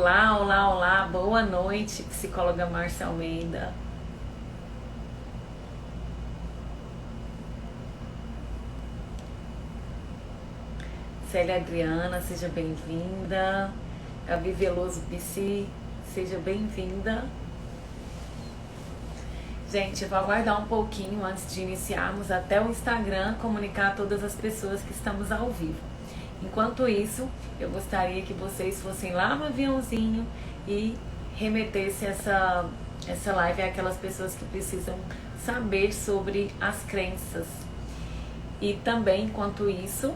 Olá, olá, olá, boa noite, psicóloga Márcia Almeida. Célia Adriana, seja bem-vinda. Gabi Veloso Psi, seja bem-vinda. Gente, eu vou aguardar um pouquinho antes de iniciarmos até o Instagram comunicar a todas as pessoas que estamos ao vivo. Enquanto isso, eu gostaria que vocês fossem lá no aviãozinho e remetessem essa live àquelas pessoas que precisam saber sobre as crenças. E também, enquanto isso,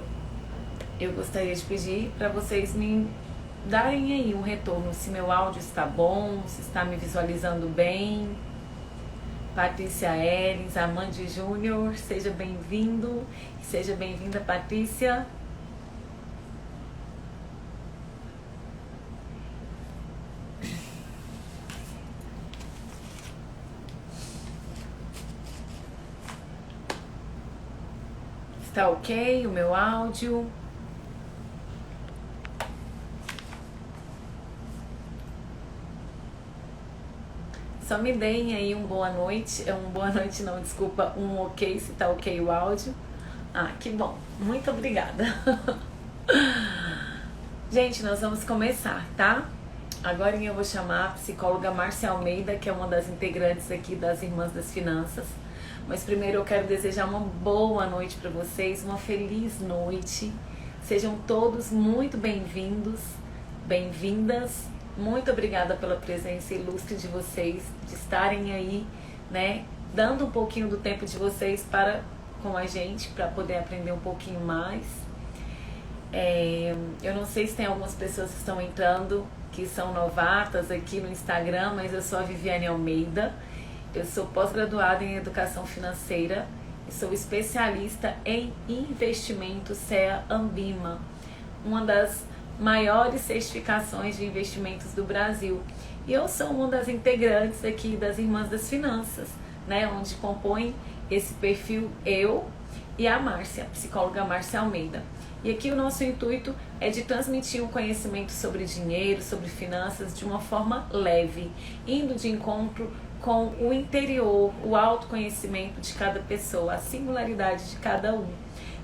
eu gostaria de pedir para vocês me darem aí um retorno, se meu áudio está bom, se está me visualizando bem. Patrícia Erens, Amande Júnior, seja bem-vindo, seja bem-vinda, Patrícia. Está ok o meu áudio? Só me deem aí um boa noite, boa noite não, desculpa, um ok, se tá ok o áudio. Ah, que bom, muito obrigada. Gente, nós vamos começar, tá? Agora eu vou chamar a psicóloga Márcia Almeida, que é uma das integrantes aqui das Irmãs das Finanças. Mas primeiro eu quero desejar uma boa noite para vocês, uma feliz noite. Sejam todos muito bem-vindos, bem-vindas. Muito obrigada pela presença ilustre de vocês, de estarem aí, né, dando um pouquinho do tempo de vocês para com a gente, para poder aprender um pouquinho mais. Eu não sei se tem algumas pessoas que estão entrando, que são novatas aqui no Instagram, mas eu sou a Viviane Almeida, eu sou pós-graduada em Educação Financeira e sou especialista em investimentos CEA Ambima, uma das maiores certificações de investimentos do Brasil. E eu sou uma das integrantes aqui das Irmãs das Finanças, né, onde compõem esse perfil eu e a Márcia, a psicóloga Márcia Almeida. E aqui o nosso intuito é de transmitir um conhecimento sobre dinheiro, sobre finanças de uma forma leve, indo de encontro com o interior, o autoconhecimento de cada pessoa, a singularidade de cada um.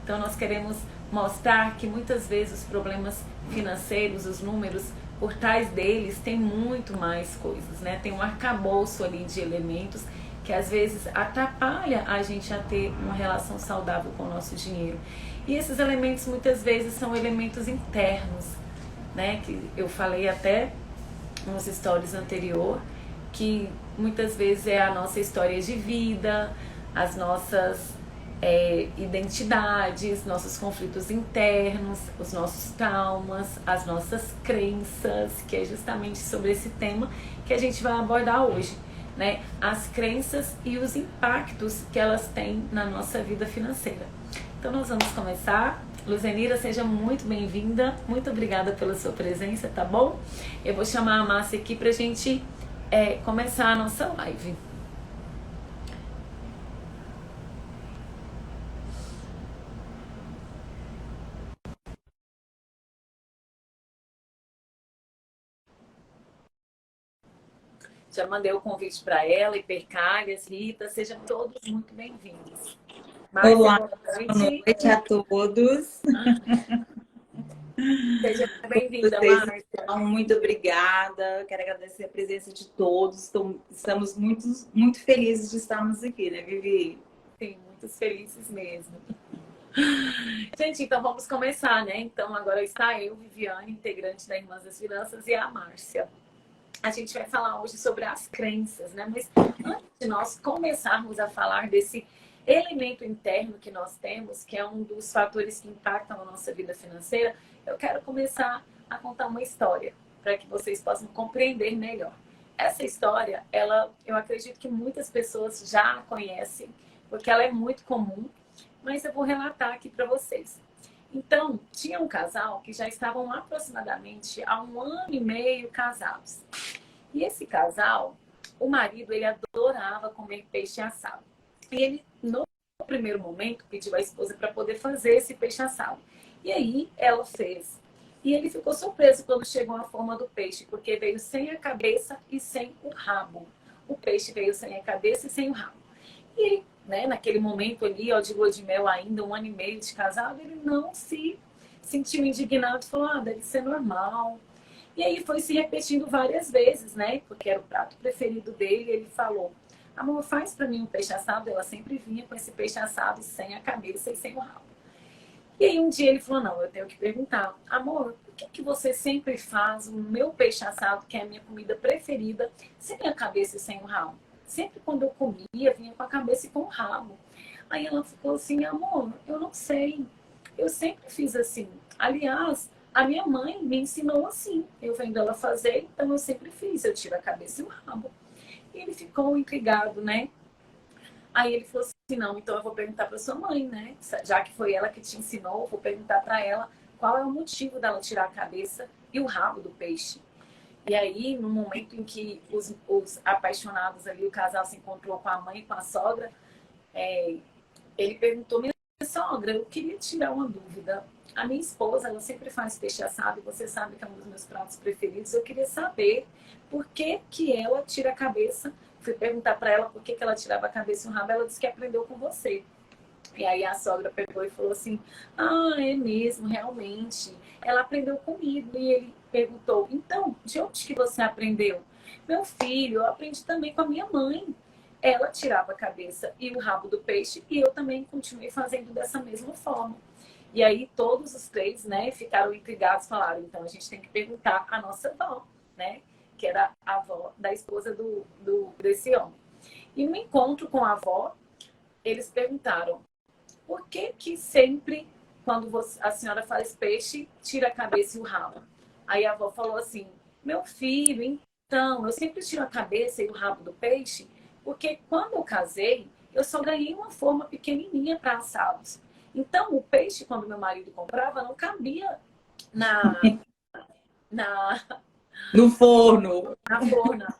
Então nós queremos mostrar que muitas vezes os problemas financeiros, os números, por trás deles tem muito mais coisas, né? Tem um arcabouço ali de elementos que às vezes atrapalha a gente a ter uma relação saudável com o nosso dinheiro. E esses elementos muitas vezes são elementos internos, né? Que eu falei até nos stories anterior, que muitas vezes é a nossa história de vida, as nossas identidades, nossos conflitos internos, os nossos traumas, as nossas crenças, que é justamente sobre esse tema que a gente vai abordar hoje, né? As crenças e os impactos que elas têm na nossa vida financeira. Então nós vamos começar. Luzenira, seja muito bem-vinda, muito obrigada pela sua presença, tá bom? Eu vou chamar a Márcia aqui pra gente começar a nossa live. Já mandei o convite para ela, Hipercárias, Rita, sejam todos muito bem-vindos. Olá, boa noite a todos. Seja bem-vinda, Márcia. Muito obrigada. Quero agradecer a presença de todos. Estamos muito felizes de estarmos aqui, né, Vivi? Sim, muitos felizes mesmo. Gente, então vamos começar, né? Então agora está eu, Viviane, integrante da Irmãs das Finanças, e a Márcia. A gente vai falar hoje sobre as crenças, né? Mas antes de nós começarmos a falar desse elemento interno que nós temos, que é um dos fatores que impactam a nossa vida financeira, eu quero começar a contar uma história para que vocês possam compreender melhor. Essa história, eu acredito que muitas pessoas já a conhecem, porque ela é muito comum, mas eu vou relatar aqui para vocês. Então, tinha um casal que já estavam aproximadamente há 1 ano e meio casados. E esse casal, o marido, ele adorava comer peixe assado. E ele, no primeiro momento, pediu à esposa para poder fazer esse peixe assado. E aí, ela fez E ele ficou surpreso quando chegou a forma do peixe, porque veio sem a cabeça e sem o rabo. O peixe veio sem a cabeça e sem o rabo. E, né, naquele momento ali, ó, de lua de mel ainda, 1 ano e meio de casado, ele não se sentiu indignado e falou, deve ser normal. E aí foi se repetindo várias vezes, né? Porque era o prato preferido dele. Ele falou, amor, faz para mim um peixe assado. Ela sempre vinha com esse peixe assado sem a cabeça e sem o rabo. E aí um dia ele falou, não, eu tenho que perguntar, amor, por que você sempre faz o meu peixe assado, que é a minha comida preferida, sem a cabeça e sem o rabo? Sempre quando eu comia, vinha com a cabeça e com o rabo. Aí ela ficou assim, amor, eu não sei. Eu sempre fiz assim. Aliás, a minha mãe me ensinou assim. Eu vendo ela fazer, então eu sempre fiz. Eu tiro a cabeça e o rabo. E ele ficou intrigado, né? Aí ele falou assim, não, então eu vou perguntar para sua mãe, né? Já que foi ela que te ensinou, eu vou perguntar para ela qual é o motivo dela tirar a cabeça e o rabo do peixe. E aí, no momento em que os apaixonados ali, o casal se encontrou com a mãe e com a sogra, ele perguntou, minha sogra, eu queria tirar uma dúvida. A minha esposa, ela sempre faz peixe assado, e você sabe que é um dos meus pratos preferidos. Eu queria saber por que que ela tira a cabeça. Fui perguntar para ela por que que ela tirava a cabeça e o rabo. Ela disse que aprendeu com você. E aí a sogra pegou e falou assim, é mesmo, realmente. Ela aprendeu comigo. E ele perguntou, então, de onde que você aprendeu? Meu filho, eu aprendi também com a minha mãe. Ela tirava a cabeça e o rabo do peixe e eu também continuei fazendo dessa mesma forma. E aí todos os três, né, ficaram intrigados, falaram, então a gente tem que perguntar à nossa avó, né, que era a avó da esposa desse homem. E no encontro com a avó, eles perguntaram, por que que sempre, quando a senhora faz peixe, tira a cabeça e o rabo? Aí a avó falou assim, meu filho, então, eu sempre tiro a cabeça e o rabo do peixe, porque quando eu casei, eu só ganhei uma forma pequenininha para assados. Então, o peixe, quando meu marido comprava, não cabia na, na, No forno.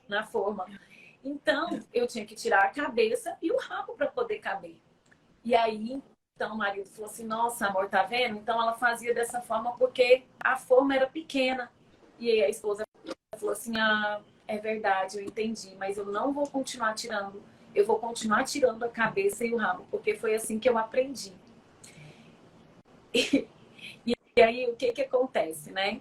na forma. Então, eu tinha que tirar a cabeça e o rabo para poder caber. E aí, então, o marido falou assim, nossa, amor, tá vendo? Então, ela fazia dessa forma porque a forma era pequena. E aí a esposa falou assim, é verdade, eu entendi, mas eu não vou continuar tirando. Eu vou continuar tirando a cabeça e o rabo, porque foi assim que eu aprendi. E aí, o que que acontece, né?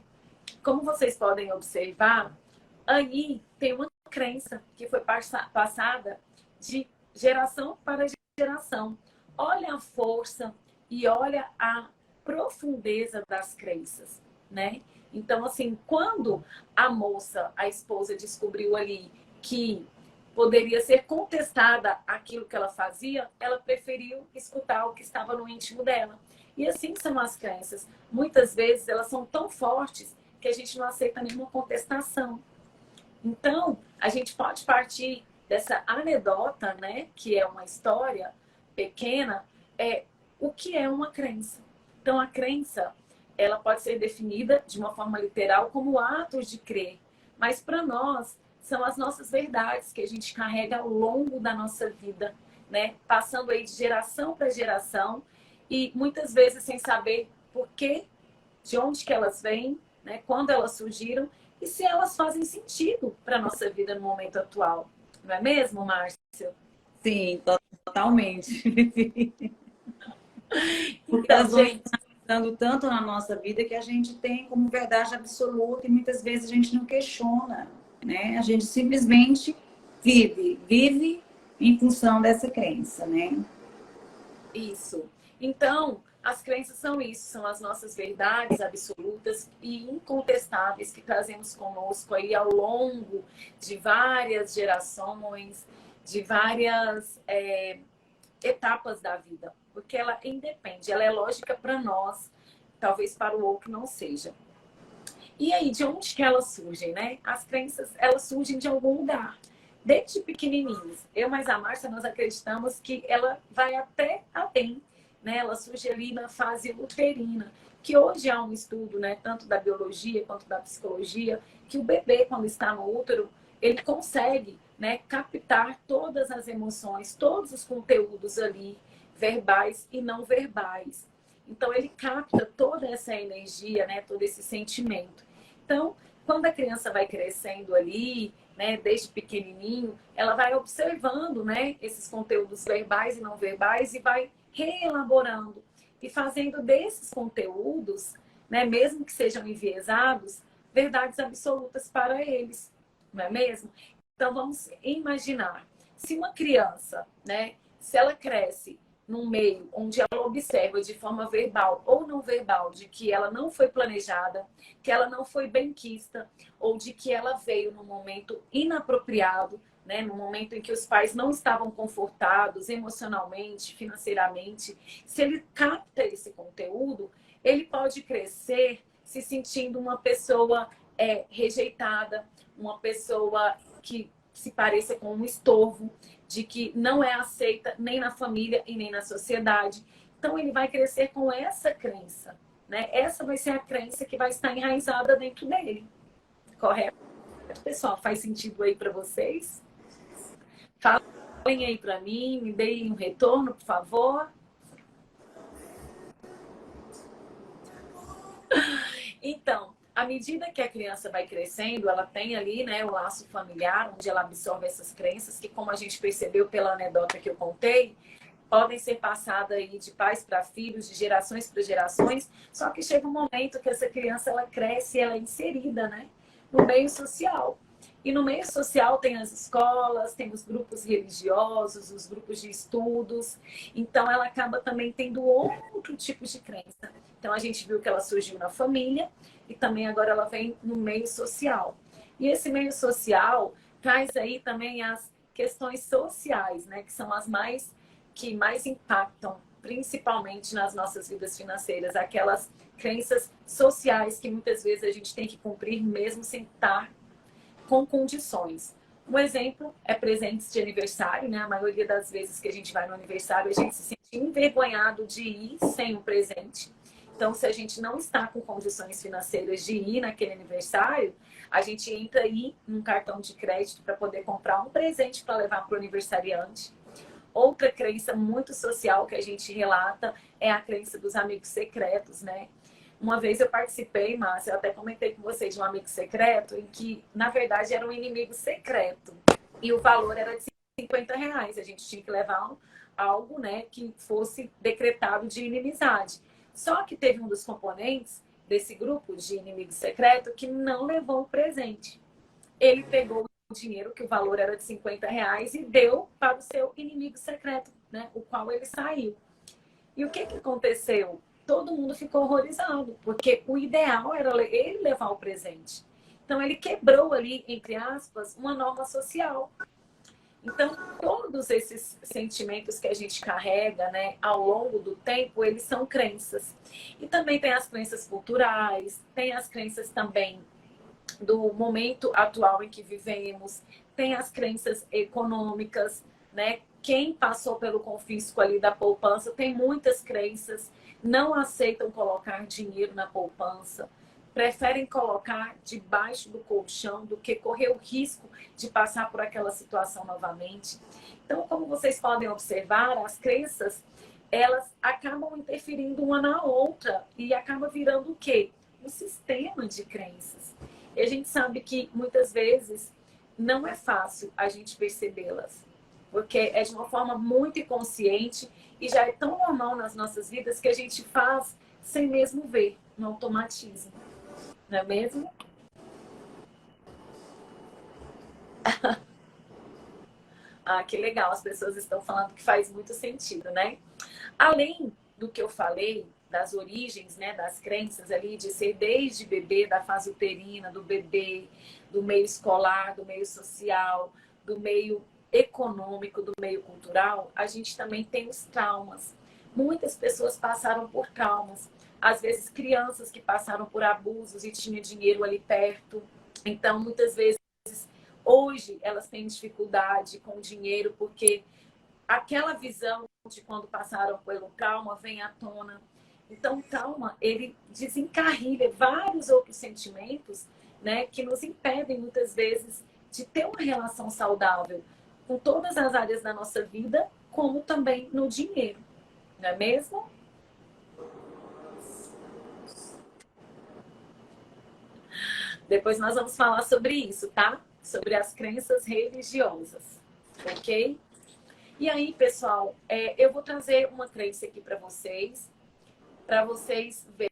Como vocês podem observar, aí tem uma crença que foi passada de geração para geração. Olha a força e olha a profundeza das crenças, né? Então, assim, quando a moça, a esposa, descobriu ali que poderia ser contestada aquilo que ela fazia, ela preferiu escutar o que estava no íntimo dela. E assim são as crenças. Muitas vezes elas são tão fortes que a gente não aceita nenhuma contestação. Então, a gente pode partir dessa anedota, né, que é uma história pequena, o que é uma crença. Então, a crença, ela pode ser definida de uma forma literal como atos de crer, mas para nós são as nossas verdades que a gente carrega ao longo da nossa vida, né, passando aí de geração para geração e muitas vezes sem saber por quê, de onde que elas vêm, né, quando elas surgiram e se elas fazem sentido para a nossa vida no momento atual. Não é mesmo, Márcia? Sim, totalmente. Porque Então, elas vão gente, dando tanto na nossa vida que a gente tem como verdade absoluta e muitas vezes a gente não questiona, né? A gente simplesmente vive em função dessa crença, né? isso. Então, as crenças são isso, são as nossas verdades absolutas e incontestáveis que trazemos conosco aí ao longo de várias gerações, de várias etapas da vida, porque ela independe, ela é lógica para nós, talvez para o outro não seja. E aí, de onde que elas surgem, né? As crenças, elas surgem de algum lugar. Desde pequenininhos. Eu mais a Márcia, nós acreditamos que ela vai até além, né? Ela surge ali na fase uterina, que hoje há um estudo, né, tanto da biologia quanto da psicologia, que o bebê, quando está no útero, ele consegue, né, captar todas as emoções, todos os conteúdos ali, verbais e não verbais. Então, ele capta toda essa energia, né? Todo esse sentimento. Então, quando a criança vai crescendo ali, né, desde pequenininho, ela vai observando, né, esses conteúdos verbais e não verbais e vai reelaborando e fazendo desses conteúdos, né, mesmo que sejam enviesados, verdades absolutas para eles, não é mesmo? Então, vamos imaginar, se uma criança, né, se ela cresce num meio onde ela observa de forma verbal ou não verbal de que ela não foi planejada, que ela não foi benquista, ou de que ela veio num momento inapropriado, né, no momento em que os pais não estavam confortados emocionalmente, financeiramente, se ele capta esse conteúdo, ele pode crescer se sentindo uma pessoa rejeitada, uma pessoa que se pareça com um estorvo, de que não é aceita nem na família e nem na sociedade. Então, ele vai crescer com essa crença, né? Essa vai ser a crença que vai estar enraizada dentro dele. Correto? Pessoal, faz sentido aí para vocês? Falem aí para mim, me deem um retorno, por favor. Então, à medida que a criança vai crescendo, ela tem ali, né, o laço familiar, onde ela absorve essas crenças, que como a gente percebeu pela anedota que eu contei, podem ser passadas aí de pais para filhos, de gerações para gerações, só que chega um momento que essa criança ela cresce, ela é inserida, né, no meio social. E no meio social tem as escolas, tem os grupos religiosos, os grupos de estudos. Então, ela acaba também tendo outro tipo de crença. Então, a gente viu que ela surgiu na família e também agora ela vem no meio social. E esse meio social traz aí também as questões sociais, né? Que são as que mais impactam, principalmente nas nossas vidas financeiras. Aquelas crenças sociais que muitas vezes a gente tem que cumprir mesmo sem estar com condições. Um exemplo é presentes de aniversário, né? A maioria das vezes que a gente vai no aniversário, a gente se sente envergonhado de ir sem um presente. Então, se a gente não está com condições financeiras de ir naquele aniversário, a gente entra aí num cartão de crédito para poder comprar um presente para levar para o aniversariante. Outra crença muito social que a gente relata é a crença dos amigos secretos, né? Uma vez eu participei, Márcia, eu até comentei com vocês de um amigo secreto, em que, na verdade, era um inimigo secreto. E o valor era de R$ 50. A gente tinha que levar algo, né, que fosse decretado de inimizade. Só que teve um dos componentes desse grupo de inimigo secreto que não levou o presente. Ele pegou o dinheiro, que o valor era de R$ 50, e deu para o seu inimigo secreto, né, o qual ele saiu. E o que aconteceu? Todo mundo ficou horrorizado, porque o ideal era ele levar o presente. Então, ele quebrou ali, entre aspas, uma norma social. Então, todos esses sentimentos que a gente carrega, né, ao longo do tempo, eles são crenças. E também tem as crenças culturais, tem as crenças também do momento atual em que vivemos, tem as crenças econômicas, né? Quem passou pelo confisco ali da poupança tem muitas crenças, não aceitam colocar dinheiro na poupança, preferem colocar debaixo do colchão do que correr o risco de passar por aquela situação novamente. Então, como vocês podem observar, as crenças, elas acabam interferindo uma na outra e acaba virando o quê? Um sistema de crenças. E a gente sabe que muitas vezes não é fácil a gente percebê-las, porque é de uma forma muito inconsciente e já é tão normal nas nossas vidas que a gente faz sem mesmo ver, no automatismo. Não é mesmo? Ah, que legal, as pessoas estão falando que faz muito sentido, né? Além do que eu falei, das origens, né, das crenças ali, de ser desde bebê, da fase uterina, do bebê, do meio escolar, do meio social, do meio econômico, do meio cultural, a gente também tem os traumas. Muitas pessoas passaram por traumas. Às vezes, crianças que passaram por abusos e tinham dinheiro ali perto. Então, muitas vezes, hoje, elas têm dificuldade com o dinheiro porque aquela visão de quando passaram pelo trauma vem à tona. Então, o trauma, ele desencarrilha vários outros sentimentos, né, que nos impedem, muitas vezes, de ter uma relação saudável com todas as áreas da nossa vida, como também no dinheiro. Não é mesmo? Depois nós vamos falar sobre isso, tá? Sobre as crenças religiosas, ok? E aí, pessoal, eu vou trazer uma crença aqui para vocês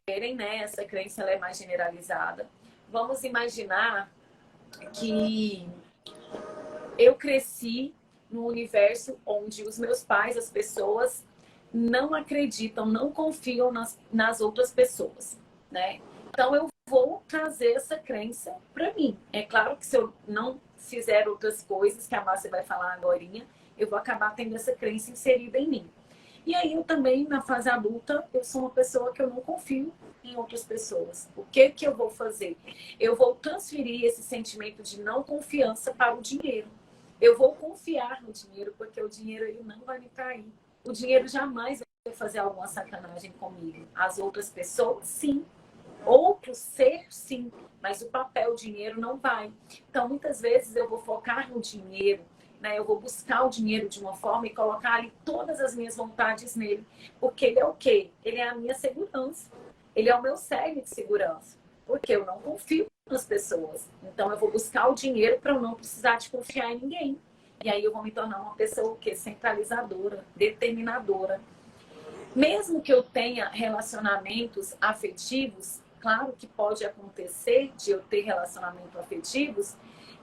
verem, né? Essa crença ela é mais generalizada. Vamos imaginar que eu cresci num universo onde os meus pais, as pessoas, não acreditam, não confiam nas outras pessoas, né? Então eu vou trazer essa crença para mim. É claro que se eu não fizer outras coisas, que a Márcia vai falar agorinha, eu vou acabar tendo essa crença inserida em mim. E aí eu também, na fase adulta, eu sou uma pessoa que eu não confio em outras pessoas. O que que eu vou fazer? Eu vou transferir esse sentimento de não confiança para o dinheiro. Eu vou confiar no dinheiro, porque o dinheiro ele não vai me trair. O dinheiro jamais vai fazer alguma sacanagem comigo. As outras pessoas, sim. Outro ser, sim. Mas o papel, o dinheiro, não vai. Então, muitas vezes eu vou focar no dinheiro, né? Eu vou buscar o dinheiro de uma forma e colocar ali todas as minhas vontades nele. Porque ele é o quê? Ele é a minha segurança. Ele é o meu cerne de segurança. Porque eu não confio nas pessoas. Então eu vou buscar o dinheiro para eu não precisar de confiar em ninguém. E aí eu vou me tornar uma pessoa o quê? Centralizadora, determinadora. Mesmo que eu tenha relacionamentos afetivos, claro que pode acontecer de eu ter relacionamentos afetivos,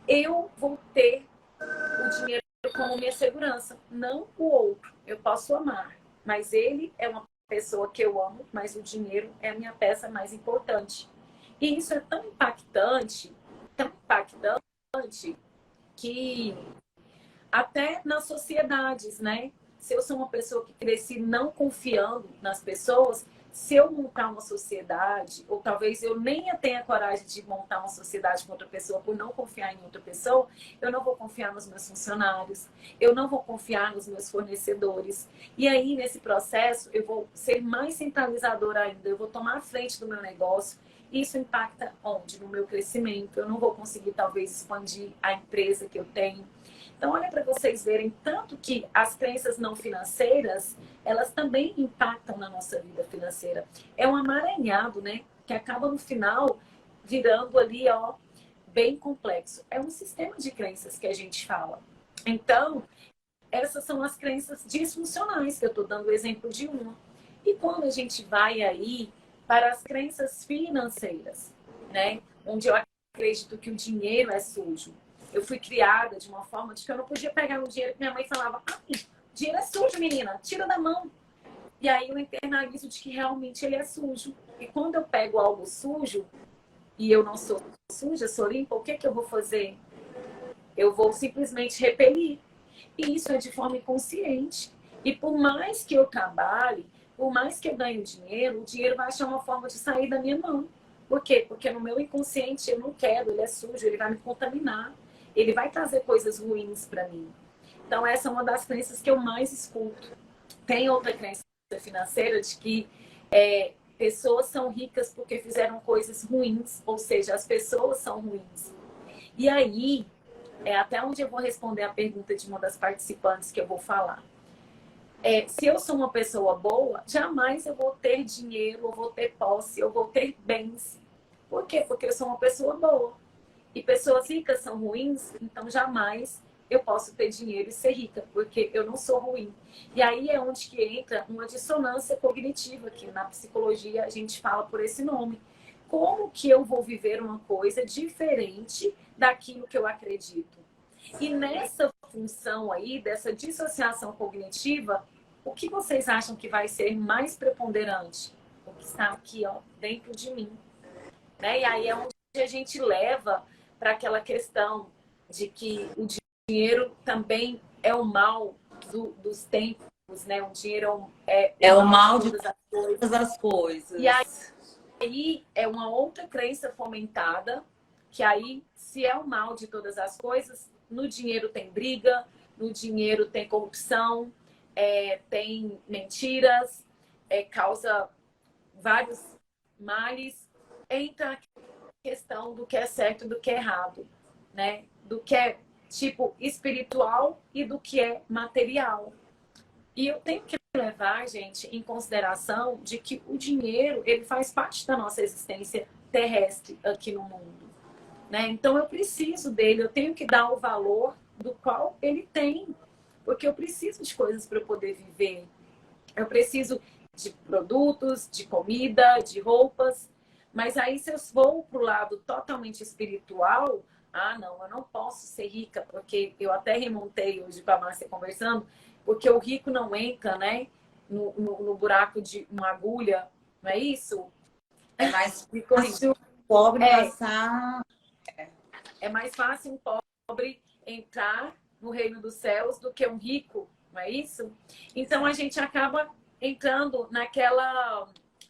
eu vou ter o dinheiro como minha segurança, não o outro. Eu posso amar, mas ele é uma pessoa que eu amo, mas o dinheiro é a minha peça mais importante. E isso é tão impactante, que até nas sociedades, né? Se eu sou uma pessoa que cresci não confiando nas pessoas, se eu montar uma sociedade, ou talvez eu nem tenha coragem de montar uma sociedade com outra pessoa por não confiar em outra pessoa, eu não vou confiar nos meus funcionários, eu não vou confiar nos meus fornecedores. E aí, nesse processo, eu vou ser mais centralizadora ainda, eu vou tomar a frente do meu negócio. Isso impacta onde? No meu crescimento. Eu não vou conseguir, talvez, expandir a empresa que eu tenho. Então, olha para vocês verem tanto que as crenças não financeiras, elas também impactam na nossa vida financeira. É um amaranhado, né? Que acaba no final virando ali, ó, bem complexo. É um sistema de crenças que a gente fala. Então, essas são as crenças disfuncionais, que eu estou dando o exemplo de uma. E quando a gente vai aí para as crenças financeiras, né? Onde eu acredito que o dinheiro é sujo. Eu fui criada de uma forma de que eu não podia pegar um dinheiro que minha mãe falava: dinheiro é sujo, menina, tira da mão. E aí eu internalizo de que realmente ele é sujo. E quando eu pego algo sujo, e eu não sou suja, sou limpa, o que que eu vou fazer? Eu vou simplesmente repelir. E isso é de forma inconsciente. E por mais que eu trabalhe, por mais que eu ganhe dinheiro, o dinheiro vai achar uma forma de sair da minha mão. Por quê? Porque no meu inconsciente eu não quero, ele é sujo, ele vai me contaminar. Ele vai trazer coisas ruins para mim. Então, essa é uma das crenças que eu mais escuto. Tem outra crença financeira de que pessoas são ricas porque fizeram coisas ruins, ou seja, as pessoas são ruins. E aí, é até onde eu vou responder a pergunta de uma das participantes que eu vou falar. Se eu sou uma pessoa boa, jamais eu vou ter dinheiro, eu vou ter posse, eu vou ter bens. Por quê? Porque eu sou uma pessoa boa. E pessoas ricas são ruins, então jamais eu posso ter dinheiro e ser rica, porque eu não sou ruim. E aí é onde que entra uma dissonância cognitiva, que na psicologia a gente fala por esse nome. Como que eu vou viver uma coisa diferente daquilo que eu acredito? E nessa função aí, dessa dissociação cognitiva, o que vocês acham que vai ser mais preponderante? O que está aqui, ó, dentro de mim. Né? E aí é onde a gente leva para aquela questão de que o dinheiro também é o mal dos tempos, né? O dinheiro é o mal de todas as coisas. E aí é uma outra crença fomentada, que aí, se é o mal de todas as coisas, no dinheiro tem briga, no dinheiro tem corrupção, tem mentiras, causa vários males. Entra a questão do que é certo e do que é errado, né? Do que é tipo espiritual e do que é material. E eu tenho que levar, gente, em consideração de que o dinheiro, ele faz parte da nossa existência terrestre aqui no mundo. né? Então eu preciso dele, eu tenho que dar o valor do qual ele tem, porque eu preciso de coisas para eu poder viver. Eu preciso de produtos, de comida, de roupas. Mas aí, se eu vou para o lado totalmente espiritual, ah, não, eu não posso ser rica, porque eu até remontei hoje com a Márcia conversando, porque o rico não entra, né, no buraco de uma agulha, não é isso? É mais fácil o pobre passar. É mais fácil um pobre entrar no reino dos céus do que um rico, não é isso? Então a gente acaba entrando naquela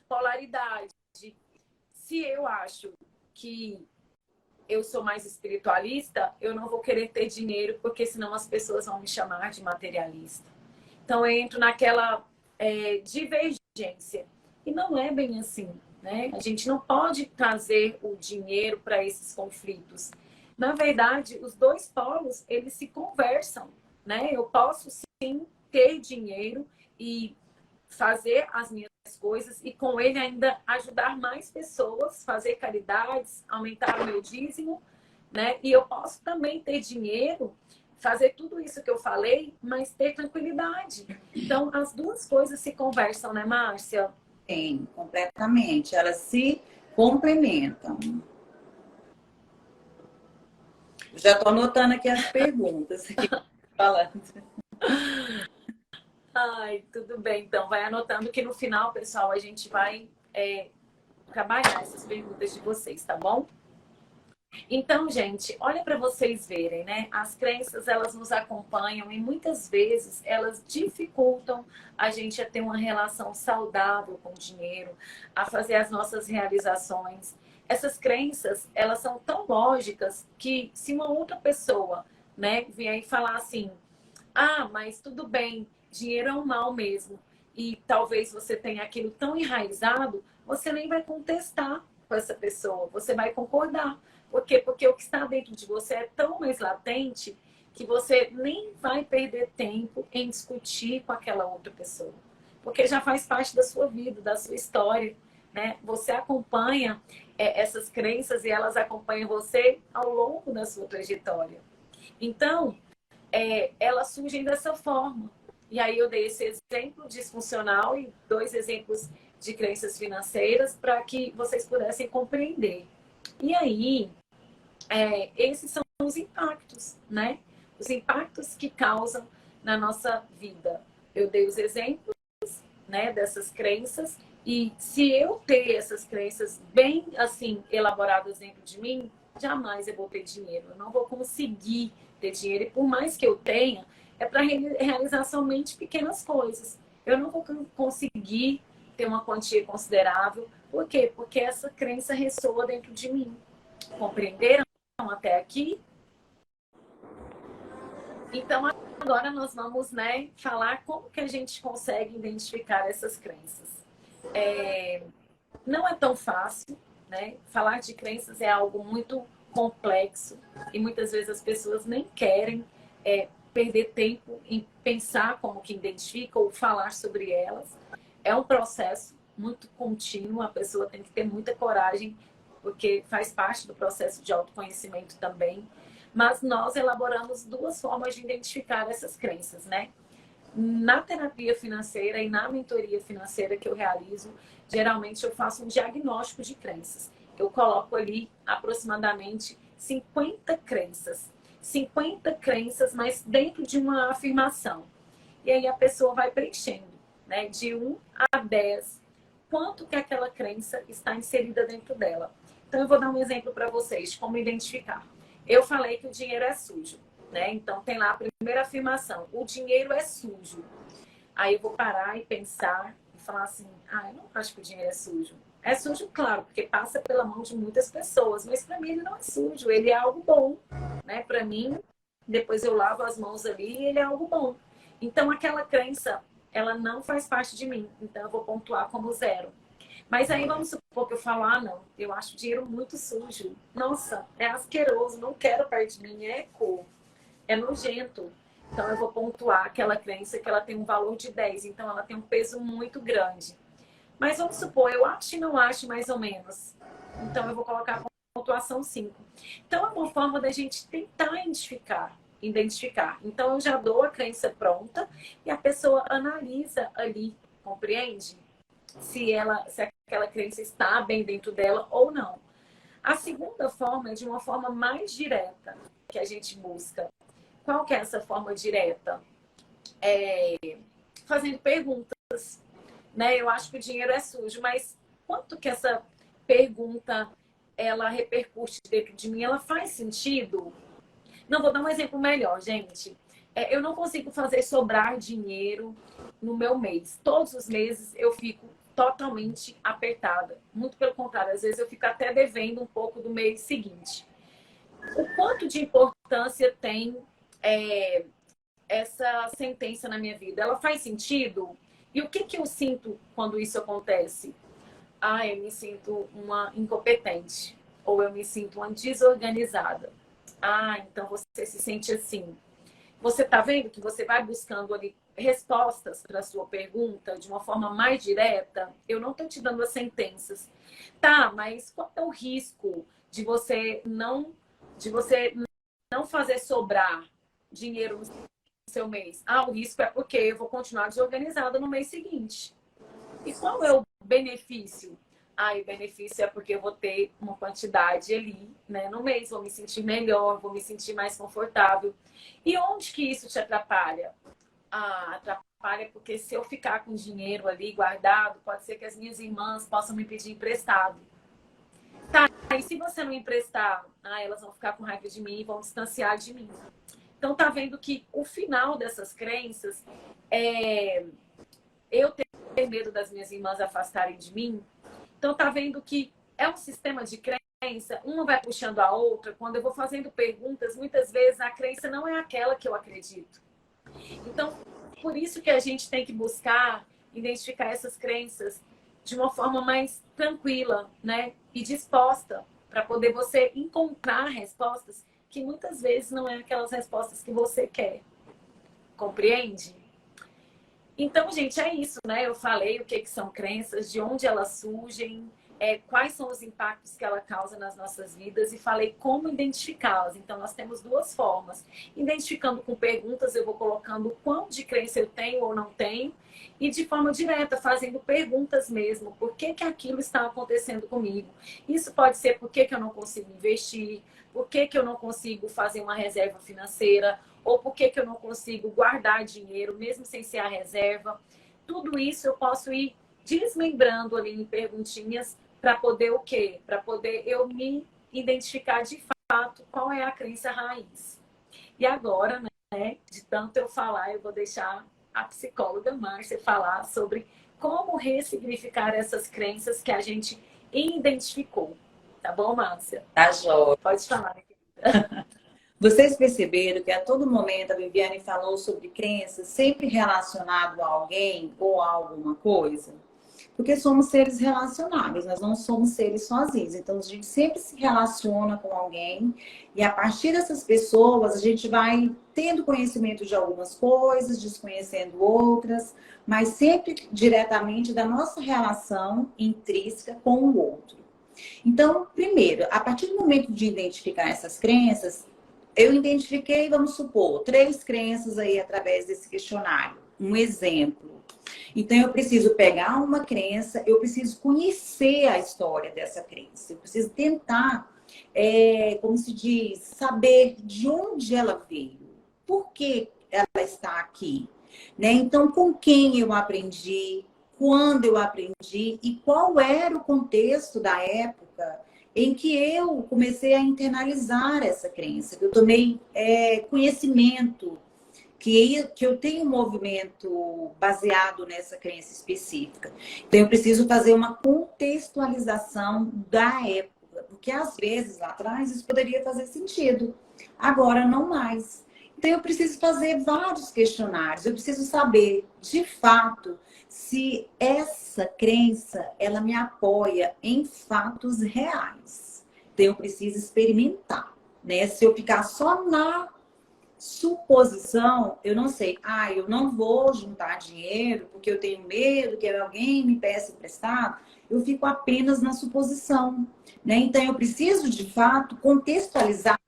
polaridade. Se eu acho que eu sou mais espiritualista, eu não vou querer ter dinheiro, porque senão as pessoas vão me chamar de materialista. Então eu entro naquela divergência. E não é bem assim, né? A gente não pode trazer o dinheiro para esses conflitos. Na verdade, os dois polos, eles se conversam, né? Eu posso sim ter dinheiro e fazer as minhas coisas e com ele ainda ajudar mais pessoas, fazer caridades, aumentar o meu dízimo, né? E eu posso também ter dinheiro, fazer tudo isso que eu falei, mas ter tranquilidade. Então, as duas coisas se conversam, né, Márcia? Sim, completamente. Elas se complementam. Já estou anotando aqui as perguntas. Falando. Ai, tudo bem. Então, vai anotando que no final, pessoal, a gente vai trabalhar essas perguntas de vocês, tá bom? Então, gente, olha para vocês verem, né? As crenças, elas nos acompanham e muitas vezes elas dificultam a gente a ter uma relação saudável com o dinheiro, a fazer as nossas realizações. Essas crenças, elas são tão lógicas que se uma outra pessoa, né, vier e falar assim: ah, mas tudo bem, dinheiro é um mal mesmo, e talvez você tenha aquilo tão enraizado, você nem vai contestar com essa pessoa, você vai concordar. Por quê? Porque o que está dentro de você é tão mais latente que você nem vai perder tempo em discutir com aquela outra pessoa. Porque já faz parte da sua vida, da sua história, né? Você acompanha essas crenças e elas acompanham você ao longo da sua trajetória. Então, elas surgem dessa forma. E aí eu dei esse exemplo disfuncional e 2 exemplos de crenças financeiras para que vocês pudessem compreender. E aí, esses são os impactos, né? Os impactos que causam na nossa vida. Eu dei os exemplos, né, dessas crenças, e se eu ter essas crenças bem assim elaboradas dentro de mim, jamais eu vou ter dinheiro. Eu não vou conseguir ter dinheiro. E por mais que eu tenha, é para realizar somente pequenas coisas. Eu não vou conseguir ter uma quantia considerável. Por quê? Porque essa crença ressoa dentro de mim. Compreenderam até aqui? Então, agora nós vamos, né, falar como que a gente consegue identificar essas crenças. Não é tão fácil, né? Falar de crenças é algo muito complexo e muitas vezes as pessoas nem querem perder tempo em pensar como que identifica ou falar sobre elas. É um processo muito contínuo, a pessoa tem que ter muita coragem, porque faz parte do processo de autoconhecimento também. Mas nós elaboramos 2 formas de identificar essas crenças, né? Na terapia financeira e na mentoria financeira que eu realizo, geralmente eu faço um diagnóstico de crenças. Eu coloco ali aproximadamente 50 crenças. 50 crenças, mas dentro de uma afirmação. E aí a pessoa vai preenchendo, né? De 1 a 10, quanto que aquela crença está inserida dentro dela. Então eu vou dar um exemplo para vocês de como identificar. Eu falei que o dinheiro é sujo, né? Então tem lá a primeira afirmação: o dinheiro é sujo. Aí eu vou parar e pensar e falar assim: ah, eu não acho que o dinheiro é sujo. É sujo, claro, porque passa pela mão de muitas pessoas, mas para mim ele não é sujo, ele é algo bom, né? Para mim, depois eu lavo as mãos ali e ele é algo bom. Então aquela crença, ela não faz parte de mim, então eu vou pontuar como 0. Mas aí vamos supor que eu falo: ah, não, eu acho o dinheiro muito sujo. Nossa, é asqueroso, não quero perto de mim, é cor, é nojento. Então eu vou pontuar aquela crença que ela tem um valor de 10, então ela tem um peso muito grande. Mas vamos supor, eu acho e não acho mais ou menos. Então eu vou colocar pontuação 5. Então, é uma forma da gente tentar identificar. Então, eu já dou a crença pronta e a pessoa analisa ali, compreende? Se aquela crença está bem dentro dela ou não. A segunda forma é de uma forma mais direta que a gente busca. Qual que é essa forma direta? Fazendo perguntas, né? Eu acho que o dinheiro é sujo, mas quanto que essa pergunta ela repercute dentro de mim? Ela faz sentido? Não, vou dar um exemplo melhor, gente. Eu não consigo fazer sobrar dinheiro no meu mês. Todos os meses eu fico totalmente apertada. Muito pelo contrário, às vezes eu fico até devendo um pouco do mês seguinte. O quanto de importância tem essa sentença na minha vida? Ela faz sentido? E o que eu sinto quando isso acontece? Eu me sinto uma incompetente. Ou eu me sinto uma desorganizada. Então você se sente assim. Você está vendo que você vai buscando ali respostas para a sua pergunta de uma forma mais direta? Eu não estou te dando as sentenças. Tá, mas qual é o risco de você não fazer sobrar dinheiro no seu mês? O risco é porque eu vou continuar desorganizada no mês seguinte. E qual é o benefício? O benefício é porque eu vou ter uma quantidade ali, né, no mês, vou me sentir melhor, vou me sentir mais confortável. E onde que isso te atrapalha? Atrapalha porque se eu ficar com dinheiro ali guardado, pode ser que as minhas irmãs possam me pedir emprestado. Tá, e se você não emprestar, elas vão ficar com raiva de mim e vão distanciar de mim. Então tá vendo que o final dessas crenças é eu ter medo das minhas irmãs afastarem de mim. Então, tá vendo que é um sistema de crença, uma vai puxando a outra. Quando eu vou fazendo perguntas, muitas vezes a crença não é aquela que eu acredito. Então, por isso que a gente tem que buscar identificar essas crenças de uma forma mais tranquila, né? E disposta, para poder você encontrar respostas que muitas vezes não é aquelas respostas que você quer. Compreende? Então, gente, é isso, né? Eu falei o que são crenças, de onde elas surgem, quais são os impactos que ela causa nas nossas vidas e falei como identificá-las. Então, nós temos duas formas. Identificando com perguntas, eu vou colocando o quão de crença eu tenho ou não tenho e de forma direta, fazendo perguntas mesmo. Por que aquilo está acontecendo comigo? Isso pode ser por que eu não consigo investir, por que eu não consigo fazer uma reserva financeira, ou por que eu não consigo guardar dinheiro, mesmo sem ser a reserva. Tudo isso eu posso ir desmembrando ali em perguntinhas para poder o quê? Para poder eu me identificar de fato qual é a crença raiz. E agora, né, de tanto eu falar, eu vou deixar a psicóloga Márcia falar sobre como ressignificar essas crenças que a gente identificou. Tá bom, Márcia? Tá, joia. Pode falar, querida. Vocês perceberam que a todo momento a Viviane falou sobre crenças sempre relacionado a alguém ou a alguma coisa? Porque somos seres relacionáveis, nós não somos seres sozinhos. Então, a gente sempre se relaciona com alguém e a partir dessas pessoas a gente vai tendo conhecimento de algumas coisas, desconhecendo outras, mas sempre diretamente da nossa relação intrínseca com o outro. Então, primeiro, a partir do momento de identificar essas crenças, eu identifiquei, vamos supor, 3 crenças aí através desse questionário. Um exemplo. Então, eu preciso pegar uma crença, eu preciso conhecer a história dessa crença. Eu preciso tentar, como se diz, saber de onde ela veio. Por que ela está aqui? Né? Então, com quem eu aprendi, quando eu aprendi e qual era o contexto da época em que eu comecei a internalizar essa crença, que eu tomei conhecimento, que eu tenho um movimento baseado nessa crença específica. Então, eu preciso fazer uma contextualização da época, porque às vezes lá atrás isso poderia fazer sentido, agora não mais. Então, eu preciso fazer vários questionários, eu preciso saber, de fato, se essa crença, ela me apoia em fatos reais. Então, eu preciso experimentar, né? Se eu ficar Suposição, eu não sei. Ah, eu não vou juntar dinheiro porque eu tenho medo que alguém me peça emprestado. Eu fico apenas na suposição, né? Então, eu preciso, de fato, contextualizar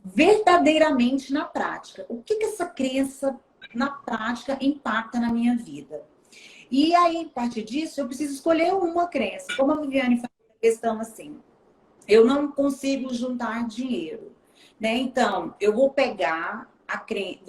verdadeiramente na prática. O que essa crença, na prática, impacta na minha vida? E aí, a partir disso, eu preciso escolher uma crença. Como a Viviane faz a questão assim, eu não consigo juntar dinheiro, né? Então, eu vou pegar a crença.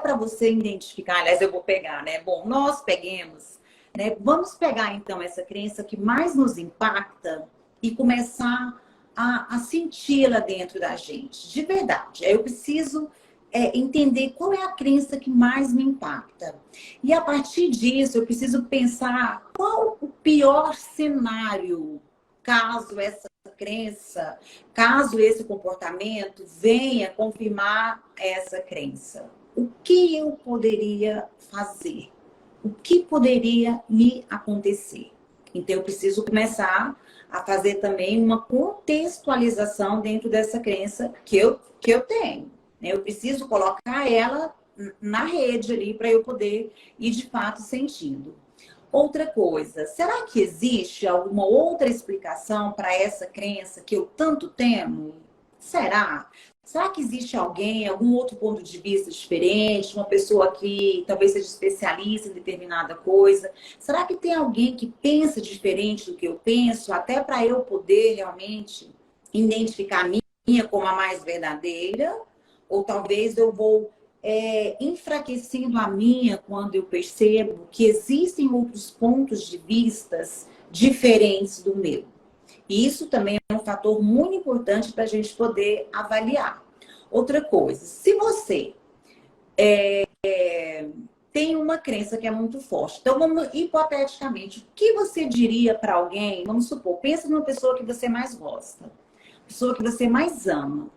Para você identificar, aliás, eu vou pegar, né? Bom, nós peguemos, né? Vamos pegar então essa crença que mais nos impacta e começar a senti-la dentro da gente, de verdade. Eu preciso entender qual é a crença que mais me impacta. E a partir disso, eu preciso pensar qual o pior cenário caso essa crença, caso esse comportamento venha confirmar essa crença. O que eu poderia fazer? O que poderia me acontecer? Então, eu preciso começar a fazer também uma contextualização dentro dessa crença que eu tenho. Eu preciso colocar ela na rede ali para eu poder ir de fato sentindo. Outra coisa, será que existe alguma outra explicação para essa crença que eu tanto temo? Será? Será que existe alguém, algum outro ponto de vista diferente, uma pessoa que talvez seja especialista em determinada coisa? Será que tem alguém que pensa diferente do que eu penso, até para eu poder realmente identificar a minha como a mais verdadeira? Ou talvez eu vou enfraquecendo a minha quando eu percebo que existem outros pontos de vistas diferentes do meu. E isso também é um fator muito importante para a gente poder avaliar. Outra coisa, se você tem uma crença que é muito forte, então vamos, hipoteticamente, o que você diria para alguém? Vamos supor, pensa numa pessoa que você mais gosta, pessoa que você mais ama.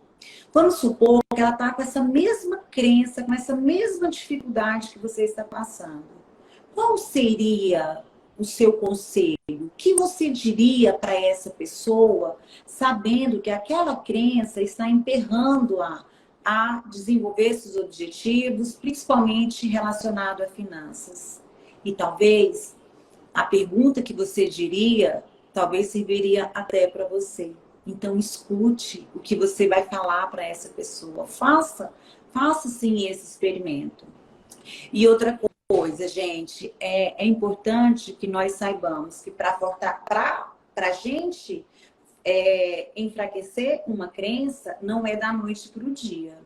Vamos supor que ela está com essa mesma crença, com essa mesma dificuldade que você está passando. Qual seria o seu conselho? O que você diria para essa pessoa, sabendo que aquela crença está emperrando-a a desenvolver seus objetivos, principalmente relacionado a finanças? E talvez a pergunta que você diria, talvez serviria até para você. Então, escute o que você vai falar para essa pessoa. Faça sim esse experimento. E outra coisa, gente, é importante que nós saibamos que para a gente enfraquecer uma crença, não é da noite para o dia.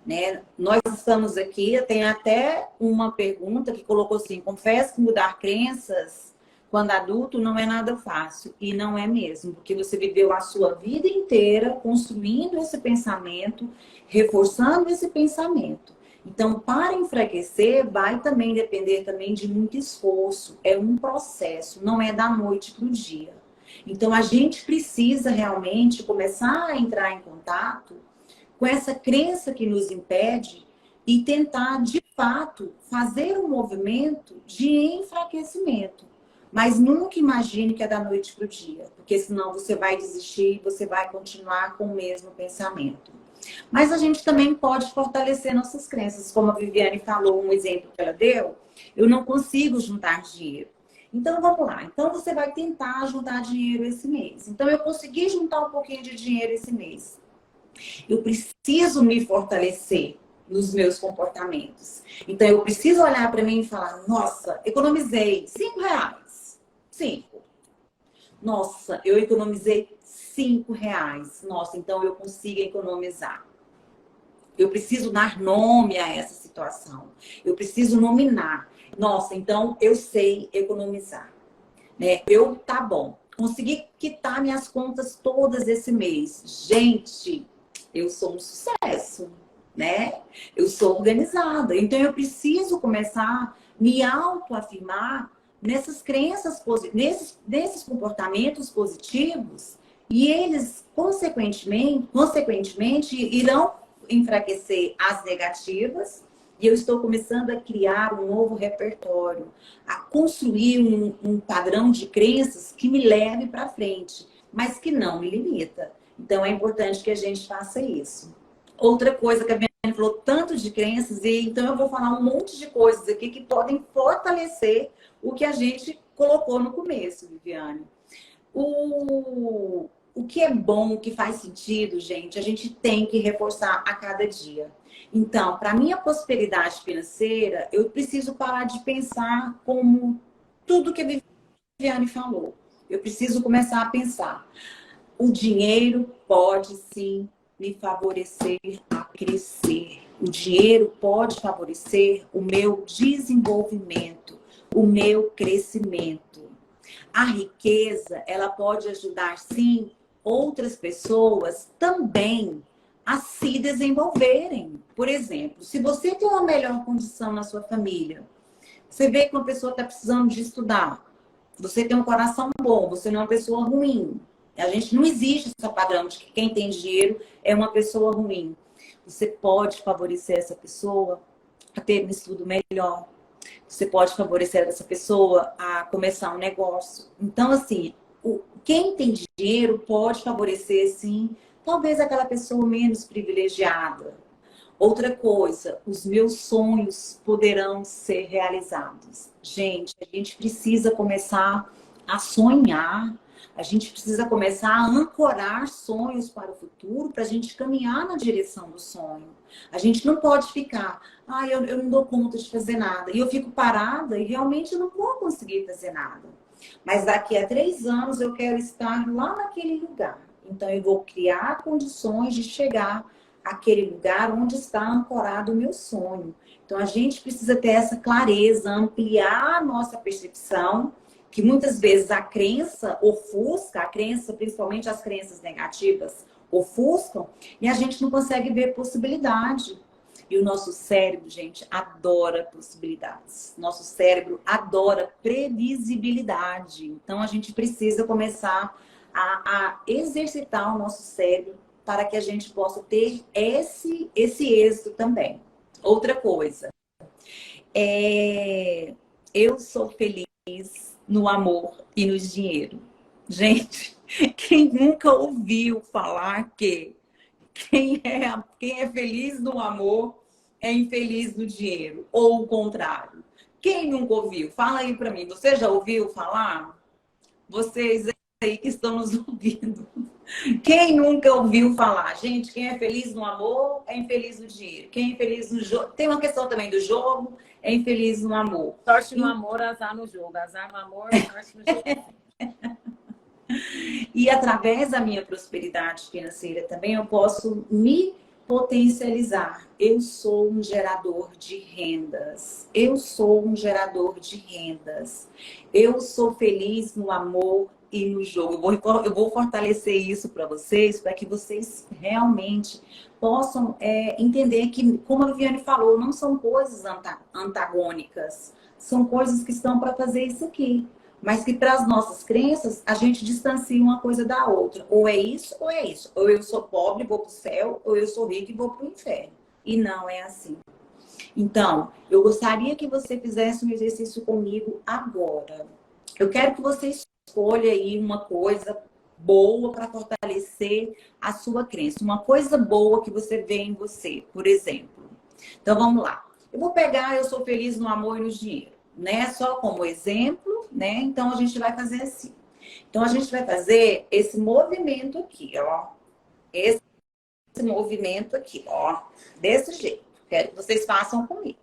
Né? Nós estamos aqui, tem até uma pergunta que colocou assim, confesso que mudar crenças quando adulto não é nada fácil. E não é mesmo, porque você viveu a sua vida inteira construindo esse pensamento, reforçando esse pensamento. Então, para enfraquecer, vai também depender também de muito esforço. É um processo, não é da noite para o dia. Então, a gente precisa realmente começar a entrar em contato com essa crença que nos impede e tentar, de fato, fazer um movimento de enfraquecimento. Mas nunca imagine que é da noite para o dia, porque senão você vai desistir e você vai continuar com o mesmo pensamento. Mas a gente também pode fortalecer nossas crenças, como a Viviane falou, um exemplo que ela deu, eu não consigo juntar dinheiro. Então vamos lá, então você vai tentar juntar dinheiro esse mês. Então eu consegui juntar um pouquinho de dinheiro esse mês. Eu preciso me fortalecer nos meus comportamentos. Então eu preciso olhar para mim e falar, nossa, economizei R$5. 5. Nossa, eu economizei R$5. Nossa, então eu consigo economizar. Eu preciso dar nome a essa situação. Eu preciso nominar. Nossa, então eu sei economizar. Né? Tá bom. Consegui quitar minhas contas todas esse mês. Gente, eu sou um sucesso. Né? Eu sou organizada. Então eu preciso começar a me autoafirmar nessas crenças, nesses comportamentos positivos, e eles, consequentemente, irão enfraquecer as negativas, e eu estou começando a criar um novo repertório, a construir um padrão de crenças que me leve para frente, mas que não me limita. Então, é importante que a gente faça isso. Outra coisa que a Viviane falou tanto de crenças, e então eu vou falar um monte de coisas aqui que podem fortalecer o que a gente colocou no começo, Viviane. O que é bom, o que faz sentido, gente, a gente tem que reforçar a cada dia. Então, para minha prosperidade financeira, eu preciso parar de pensar como tudo que a Viviane falou. Eu preciso começar a pensar. O dinheiro pode sim me favorecer a crescer. O dinheiro pode favorecer o meu desenvolvimento, o meu crescimento. A riqueza, ela pode ajudar sim outras pessoas também a se desenvolverem. Por exemplo, se você tem uma melhor condição na sua família, você vê que uma pessoa está precisando de estudar, você tem um coração bom, você não é uma pessoa ruim. A gente não existe esse padrão de que quem tem dinheiro é uma pessoa ruim. Você pode favorecer essa pessoa a ter um estudo melhor. Você pode favorecer essa pessoa a começar um negócio. Então, assim, quem tem dinheiro pode favorecer, sim, talvez aquela pessoa menos privilegiada. Outra coisa, os meus sonhos poderão ser realizados. Gente, a gente precisa começar a sonhar. A gente precisa começar a ancorar sonhos para o futuro para a gente caminhar na direção do sonho. A gente não pode ficar, eu não dou conta de fazer nada. E eu fico parada e realmente não vou conseguir fazer nada. Mas daqui a 3 anos eu quero estar lá naquele lugar. Então eu vou criar condições de chegar àquele lugar onde está ancorado o meu sonho. Então a gente precisa ter essa clareza, ampliar a nossa percepção, que muitas vezes a crença ofusca, a crença, principalmente as crenças negativas, ofuscam, e a gente não consegue ver possibilidade. E o nosso cérebro, gente, adora possibilidades. Nosso cérebro adora previsibilidade. Então a gente precisa começar a exercitar o nosso cérebro para que a gente possa ter esse êxito também. Outra coisa, eu sou feliz no amor e no dinheiro. Gente, quem nunca ouviu falar que quem é feliz no amor é infeliz no dinheiro? Ou o contrário? Quem nunca ouviu? Fala aí pra mim. Você já ouviu falar? Vocês aí que estão nos ouvindo. Quem nunca ouviu falar? Gente, quem é feliz no amor é infeliz no dinheiro. Quem é infeliz no jogo... Tem uma questão também do jogo, é infeliz no amor. Sorte no amor, azar no jogo. Azar no amor, sorte no jogo. E através da minha prosperidade financeira também eu posso me potencializar. Eu sou um gerador de rendas. Eu sou um gerador de rendas. Eu sou feliz no amor e no jogo. Eu vou fortalecer isso para vocês vocês realmente possam entender que, como a Viviane falou, não são coisas antagônicas. São coisas que estão para fazer isso aqui. Mas que para as nossas crenças, a gente distancia uma coisa da outra. Ou é isso, ou é isso. Ou eu sou pobre e vou para o céu, ou eu sou rico e vou para o inferno. E não é assim. Então, eu gostaria que você fizesse um exercício comigo agora. Eu quero que você escolha aí uma coisa boa para fortalecer a sua crença. Uma coisa boa que você vê em você, por exemplo. Então, vamos lá. Eu vou pegar, eu sou feliz no amor e no dinheiro, né? Só como exemplo, né? Então, a gente vai fazer assim. Então, a gente vai fazer esse movimento aqui, ó. Esse movimento aqui, ó. Desse jeito. Quero que vocês façam comigo.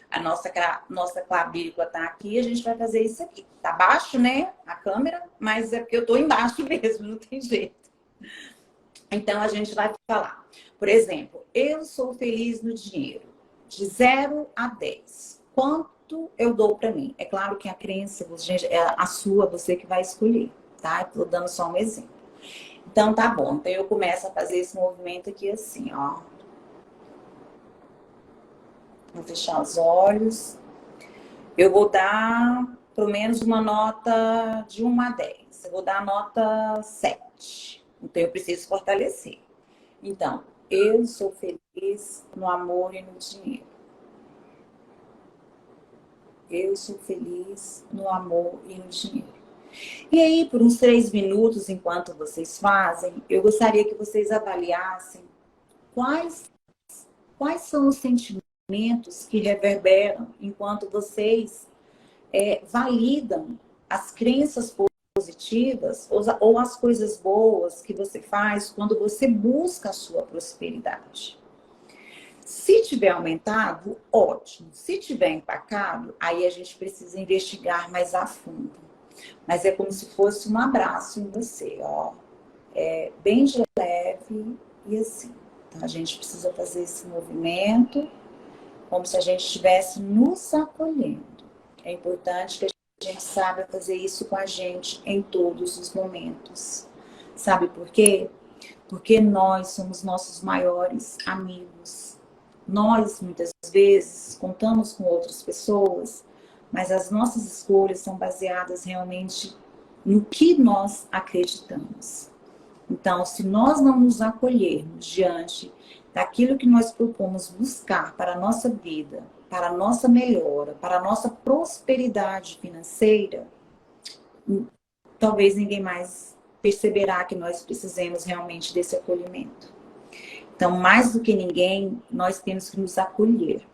A nossa clavícula tá aqui, a gente vai fazer isso aqui. Tá baixo, né? A câmera, mas é porque eu tô embaixo mesmo, não tem jeito. Então, a gente vai falar. Por exemplo, eu sou feliz no dinheiro. De 0 a 10. Quanto eu dou para mim? É claro que a crença, gente, é a sua, você que vai escolher, tá? Estou dando só um exemplo. Então, tá bom. Então, eu começo a fazer esse movimento aqui assim, ó. Vou fechar os olhos. Eu vou dar, pelo menos, uma nota de 1 a 10. Eu vou dar a nota 7. Então, eu preciso fortalecer. Então, eu sou feliz no amor e no dinheiro. Eu sou feliz no amor e no dinheiro. E aí, por uns 3 minutos, enquanto vocês fazem, eu gostaria que vocês avaliassem quais quais são os sentimentos que reverberam enquanto vocês validam as crenças positivas ou as coisas boas que você faz quando você busca a sua prosperidade. Se tiver aumentado, ótimo. Se tiver empacado, aí a gente precisa investigar mais a fundo. Mas é como se fosse um abraço em você, ó. Bem de leve e assim. Então a gente precisa fazer esse movimento como se a gente estivesse nos acolhendo. É importante que a gente saiba fazer isso com a gente em todos os momentos. Sabe por quê? Porque nós somos nossos maiores amigos. Nós, muitas vezes, contamos com outras pessoas, mas as nossas escolhas são baseadas realmente no que nós acreditamos. Então, se nós não nos acolhermos diante daquilo que nós propomos buscar para a nossa vida, para a nossa melhora, para a nossa prosperidade financeira, talvez ninguém mais perceberá que nós precisamos realmente desse acolhimento. Então, mais do que ninguém, nós temos que nos acolher,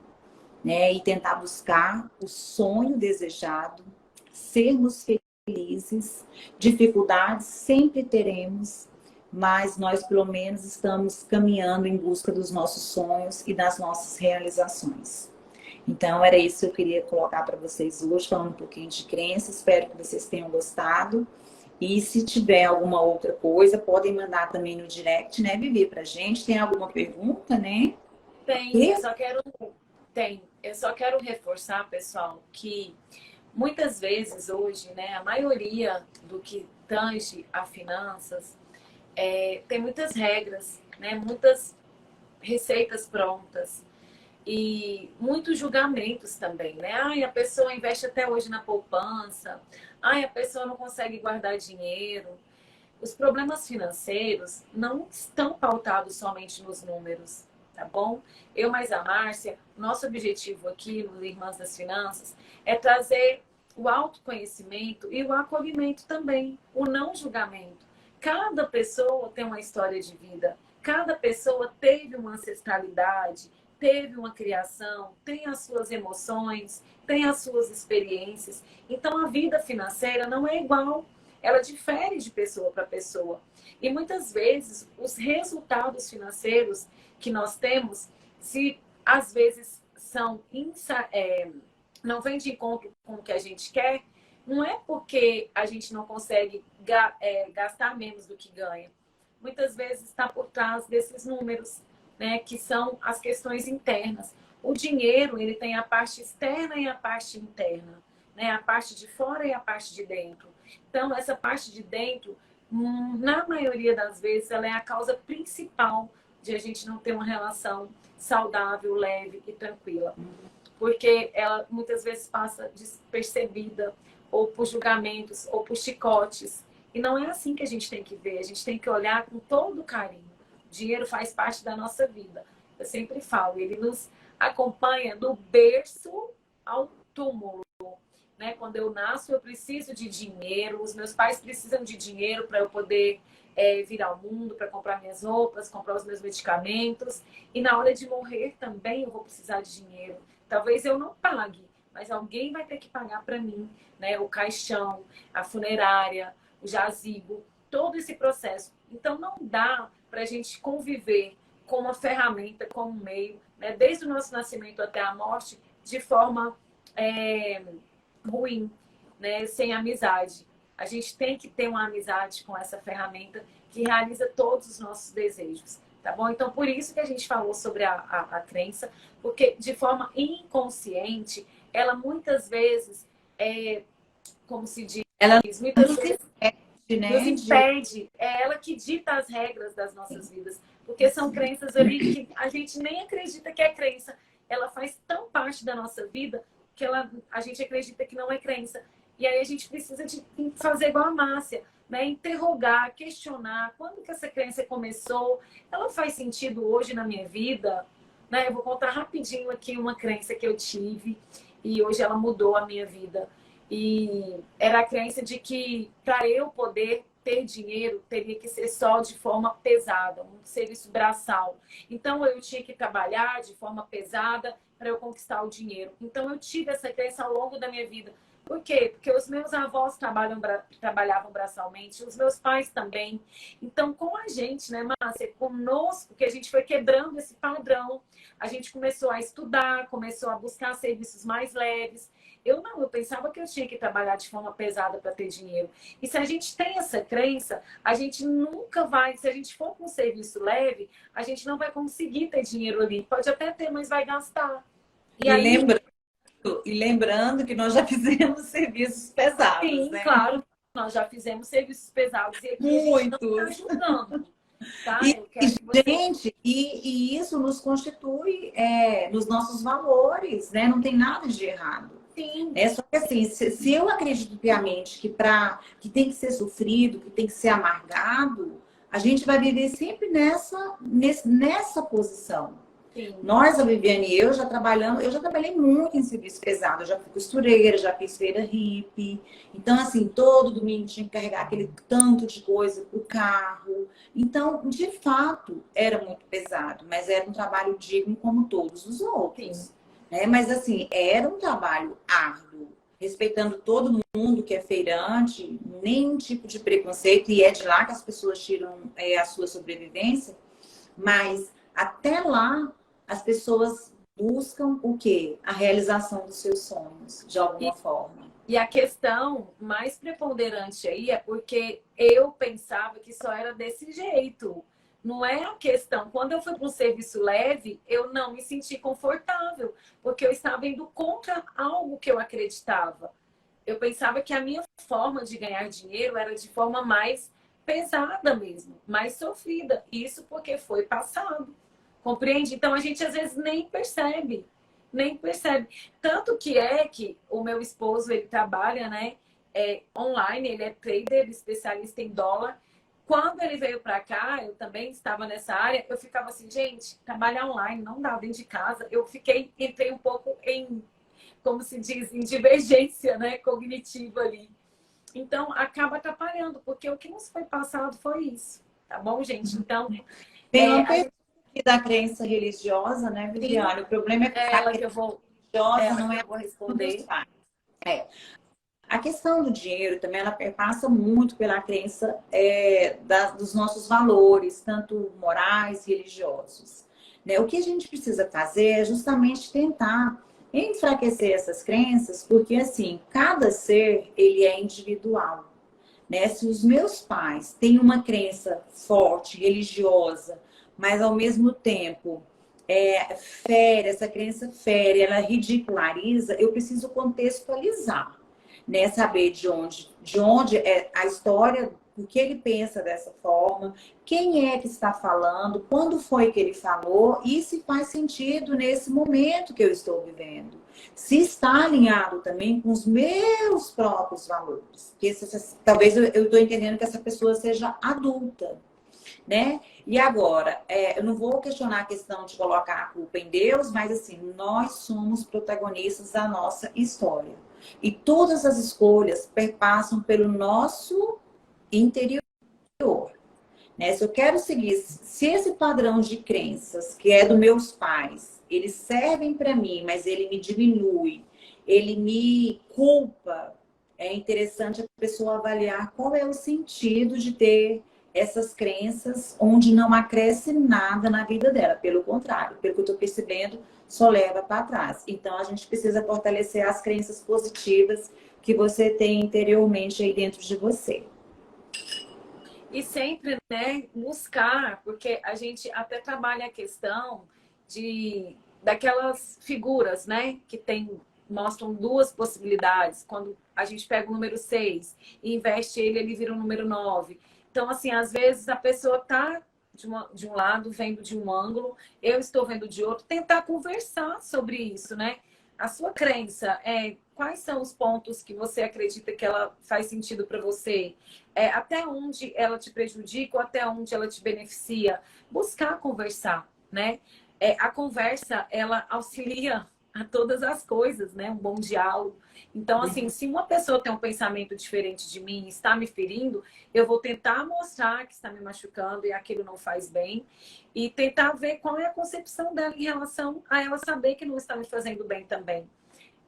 né? E tentar buscar o sonho desejado, sermos felizes. Dificuldades sempre teremos, mas nós pelo menos estamos caminhando em busca dos nossos sonhos e das nossas realizações. Então, era isso que eu queria colocar para vocês hoje, falando um pouquinho de crença. Espero que vocês tenham gostado. E se tiver alguma outra coisa, podem mandar também no direct, né, Vivi, pra gente. Tem alguma pergunta, né? Tem, eu só quero reforçar, pessoal, que muitas vezes hoje, né, a maioria do que tange a finanças tem muitas regras, né, muitas receitas prontas e muitos julgamentos também, né? Ai, a pessoa investe até hoje na poupança. Ai, a pessoa não consegue guardar dinheiro. Os problemas financeiros não estão pautados somente nos números, tá bom? Eu mais a Márcia, nosso objetivo aqui no Irmãs das Finanças é trazer o autoconhecimento e o acolhimento também, o não julgamento. Cada pessoa tem uma história de vida, cada pessoa teve uma ancestralidade, teve uma criação, tem as suas emoções, tem as suas experiências. Então, a vida financeira não é igual. Ela difere de pessoa para pessoa. E muitas vezes, os resultados financeiros que nós temos, se às vezes não vem de encontro com o que a gente quer, não é porque a gente não consegue gastar menos do que ganha. Muitas vezes está por trás desses números, né, que são as questões internas. O dinheiro, ele tem a parte externa e a parte interna, né? A parte de fora e a parte de dentro. Então, essa parte de dentro, na maioria das vezes, ela é a causa principal de a gente não ter uma relação saudável, leve e tranquila. Porque ela muitas vezes passa despercebida, ou por julgamentos, ou por chicotes. E não é assim que a gente tem que ver. A gente tem que olhar com todo carinho. O dinheiro faz parte da nossa vida. Eu sempre falo, ele nos acompanha do berço ao túmulo. Né? Quando eu nasço, eu preciso de dinheiro. Os meus pais precisam de dinheiro para eu poder vir ao mundo, para comprar minhas roupas, comprar os meus medicamentos. E na hora de morrer também eu vou precisar de dinheiro. Talvez eu não pague, mas alguém vai ter que pagar para mim, né? O caixão, a funerária, o jazigo, todo esse processo. Então não dá para a gente conviver com uma ferramenta, com um meio, né? Desde o nosso nascimento até a morte, de forma ruim, né? Sem amizade. A gente tem que ter uma amizade com essa ferramenta que realiza todos os nossos desejos, tá bom? Então, por isso que a gente falou sobre a crença, porque de forma inconsciente, ela muitas vezes, como se diz, muitas vezes nos impede. É ela que dita as regras das nossas vidas, porque são crenças ali que a gente nem acredita que é crença. Ela faz tão parte da nossa vida que a gente acredita que não é crença. E aí a gente precisa de fazer igual a Márcia, né? Interrogar, questionar. Quando que essa crença começou? Ela faz sentido hoje na minha vida? Né? Eu vou contar rapidinho aqui uma crença que eu tive e hoje ela mudou a minha vida. E era a crença de que para eu poder ter dinheiro teria que ser só de forma pesada, um serviço braçal. Então eu tinha que trabalhar de forma pesada para eu conquistar o dinheiro. Então eu tive essa crença ao longo da minha vida. Por quê? Porque os meus avós trabalhavam braçalmente, os meus pais também. Então, com a gente, né, Márcia, conosco, que a gente foi quebrando esse padrão, a gente começou a estudar, começou a buscar serviços mais leves. Eu pensava que eu tinha que trabalhar de forma pesada para ter dinheiro. E se a gente tem essa crença, a gente nunca vai, se a gente for com um serviço leve, a gente não vai conseguir ter dinheiro ali. Pode até ter, mas vai gastar. E aí, lembrando que nós já fizemos serviços pesados, sim, né? Claro, nós já fizemos serviços pesados e aqui Muitos. a gente está ajudando. Tá? Gente, e isso nos constitui nos nossos valores, né? Não tem nada de errado. Sim. Só que assim, se eu acredito piamente que tem que ser sofrido, que tem que ser amargado, a gente vai viver sempre nessa posição. Sim. Nós, a Viviane e eu já trabalhei muito em serviço pesado. Eu já fui costureira, já fiz feira hippie. Então, assim, todo domingo tinha que carregar aquele tanto de coisa pro carro. Então, de fato, era muito pesado, mas era um trabalho digno como todos os outros. Né? Mas, assim, era um trabalho árduo, respeitando todo mundo que é feirante, nenhum tipo de preconceito, e é de lá que as pessoas tiram a sua sobrevivência. Mas, até lá, as pessoas buscam o quê? A realização dos seus sonhos, de alguma forma. E a questão mais preponderante aí é porque eu pensava que só era desse jeito. Não é a questão. Quando eu fui para um serviço leve, eu não me senti confortável, porque eu estava indo contra algo que eu acreditava. Eu pensava que a minha forma de ganhar dinheiro era de forma mais pesada mesmo, mais sofrida. Isso porque foi passado. Compreende? Então a gente às vezes nem percebe. Tanto que o meu esposo, ele trabalha, né, online, ele é trader, especialista em dólar. Quando ele veio para cá, eu também estava nessa área, eu ficava assim, gente, trabalhar online não dá dentro de casa. Entrei um pouco em, como se diz, em divergência, né, cognitiva ali. Então acaba atrapalhando, porque o que nos foi passado foi isso, tá bom, gente? Então, tem uma da crença religiosa, né, Viviane? Sim. O problema é que ela que eu vou não é eu vou responder. A questão do dinheiro também, ela passa muito pela crença dos nossos valores, tanto morais e religiosos. Né? O que a gente precisa fazer é justamente tentar enfraquecer essas crenças, porque assim, cada ser, ele é individual. Né? Se os meus pais têm uma crença forte, religiosa, mas ao mesmo tempo essa crença fere, ela ridiculariza, eu preciso contextualizar, né? Saber de onde é a história, o que ele pensa dessa forma, quem é que está falando, quando foi que ele falou e se faz sentido nesse momento que eu estou vivendo. Se está alinhado também com os meus próprios valores. Porque talvez eu estou entendendo que essa pessoa seja adulta. Né? E agora, eu não vou questionar a questão de colocar a culpa em Deus, mas assim, nós somos protagonistas da nossa história. E todas as escolhas perpassam pelo nosso interior. Né? Se eu quero seguir, se esse padrão de crenças, que é dos meus pais, eles servem para mim, mas ele me diminui, ele me culpa, é interessante a pessoa avaliar qual é o sentido de ter essas crenças onde não acresce nada na vida dela. Pelo contrário, pelo que eu estou percebendo, só leva para trás. Então, a gente precisa fortalecer as crenças positivas que você tem interiormente aí dentro de você. E sempre, né, buscar, porque a gente até trabalha a questão daquelas figuras, né, que mostram duas possibilidades. Quando a gente pega o número 6 e investe ele vira o número 9. Então, assim, às vezes a pessoa está de um lado, vendo de um ângulo, eu estou vendo de outro, tentar conversar sobre isso, né? A sua crença, quais são os pontos que você acredita que ela faz sentido para você? Até onde ela te prejudica ou até onde ela te beneficia? Buscar conversar, né? A conversa, ela auxilia a todas as coisas, né? Um bom diálogo. Então, assim, se uma pessoa tem um pensamento diferente de mim e está me ferindo, eu vou tentar mostrar que está me machucando e aquilo não faz bem e tentar ver qual é a concepção dela em relação a ela saber que não está me fazendo bem também.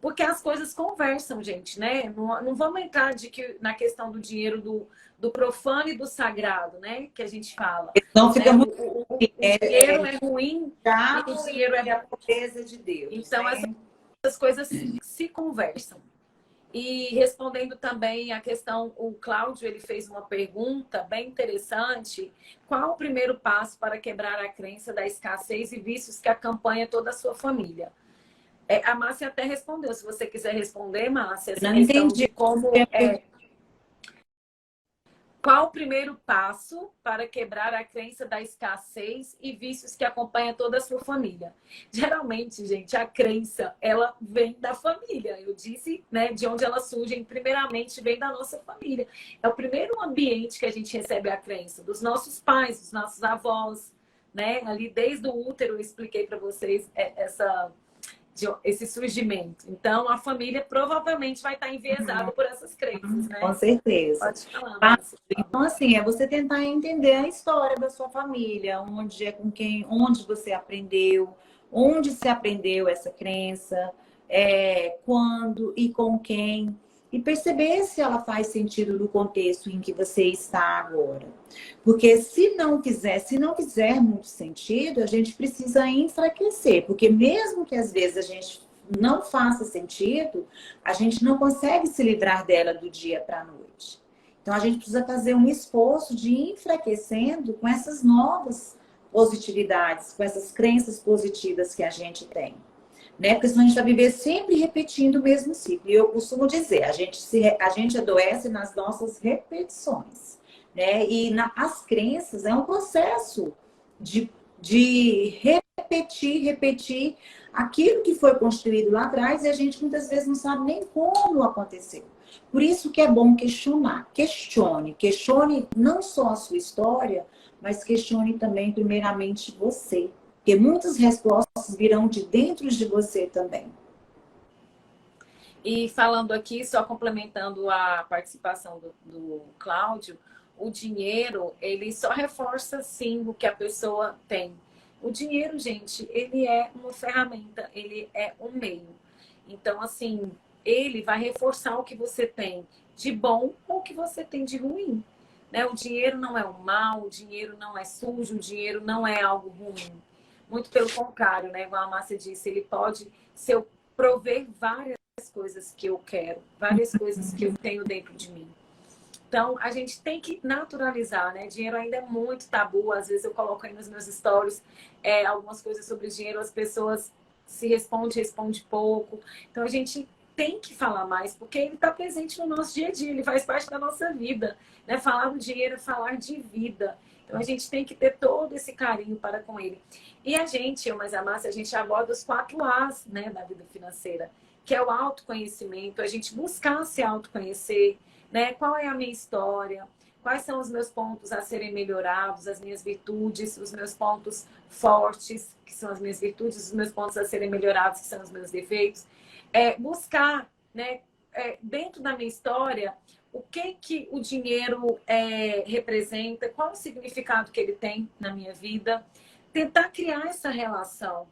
Porque as coisas conversam, gente, né? Não vamos entrar na questão do dinheiro do profano e do sagrado, né? Que a gente fala. Então fica Né? muito... O dinheiro é ruim e o dinheiro é a pobreza de Deus. então, né? essas coisas se conversam. E respondendo também a questão, o Cláudio ele fez uma pergunta bem interessante. Qual o primeiro passo para quebrar a crença da escassez e vícios que acompanha toda a sua família? A Márcia até respondeu. Se você quiser responder, Márcia, essa Não questão entendi. de como qual o primeiro passo para quebrar a crença da escassez e vícios que acompanha toda a sua família? Geralmente, gente, a crença, ela vem da família. Eu disse, né, de onde ela surge, primeiramente vem da nossa família. É o primeiro ambiente que a gente recebe a crença, dos nossos pais, dos nossos avós, né? Ali desde o útero eu expliquei para vocês esse surgimento. Então, a família provavelmente vai estar enviesada por essas crenças, né? Com certeza. Pode falar, Márcia. Então, assim, é você tentar entender a história da sua família, onde é com quem, onde você aprendeu, onde se aprendeu essa crença, quando e com quem, e perceber se ela faz sentido no contexto em que você está agora. Porque se não fizer muito sentido, a gente precisa enfraquecer, porque mesmo que às vezes a gente não faça sentido, a gente não consegue se livrar dela do dia para a noite. Então, a gente precisa fazer um esforço de ir enfraquecendo com essas novas positividades, com essas crenças positivas que a gente tem. Né? Porque senão a gente vai viver sempre repetindo o mesmo ciclo. E eu costumo dizer, a gente adoece nas nossas repetições. Né? E as crenças é um processo de repetir aquilo que foi construído lá atrás e a gente muitas vezes não sabe nem como aconteceu. Por isso que é bom questionar. Questione não só a sua história, mas questione também, primeiramente, você. Porque muitas respostas virão de dentro de você também. E falando aqui, só complementando a participação do Cláudio, o dinheiro, ele só reforça, sim, o que a pessoa tem. O dinheiro, gente, ele é uma ferramenta, ele é um meio. Então, assim, ele vai reforçar o que você tem de bom ou o que você tem de ruim. Né? O dinheiro não é um mal, o dinheiro não é sujo, o dinheiro não é algo ruim. Muito pelo contrário, né? Igual a Márcia disse, ele pode, se eu prover várias coisas que eu quero, várias coisas que eu tenho dentro de mim. Então, a gente tem que naturalizar, né? Dinheiro ainda é muito tabu. Às vezes eu coloco aí nos meus stories algumas coisas sobre dinheiro, as pessoas se respondem pouco. Então, a gente tem que falar mais, porque ele está presente no nosso dia a dia, ele faz parte da nossa vida. Né? Falar do dinheiro é falar de vida. Então, a gente tem que ter todo esse carinho para com ele. E a gente, eu mais a Márcia, a gente aborda os 4 A's, né, da vida financeira, que é o autoconhecimento, a gente buscar se autoconhecer, né? Qual é a minha história? Quais são os meus pontos a serem melhorados, as minhas virtudes, os meus pontos fortes, que são as minhas virtudes, os meus pontos a serem melhorados, que são os meus defeitos. Buscar, né, dentro da minha história, o que o dinheiro representa, qual o significado que ele tem na minha vida. Tentar criar essa relação.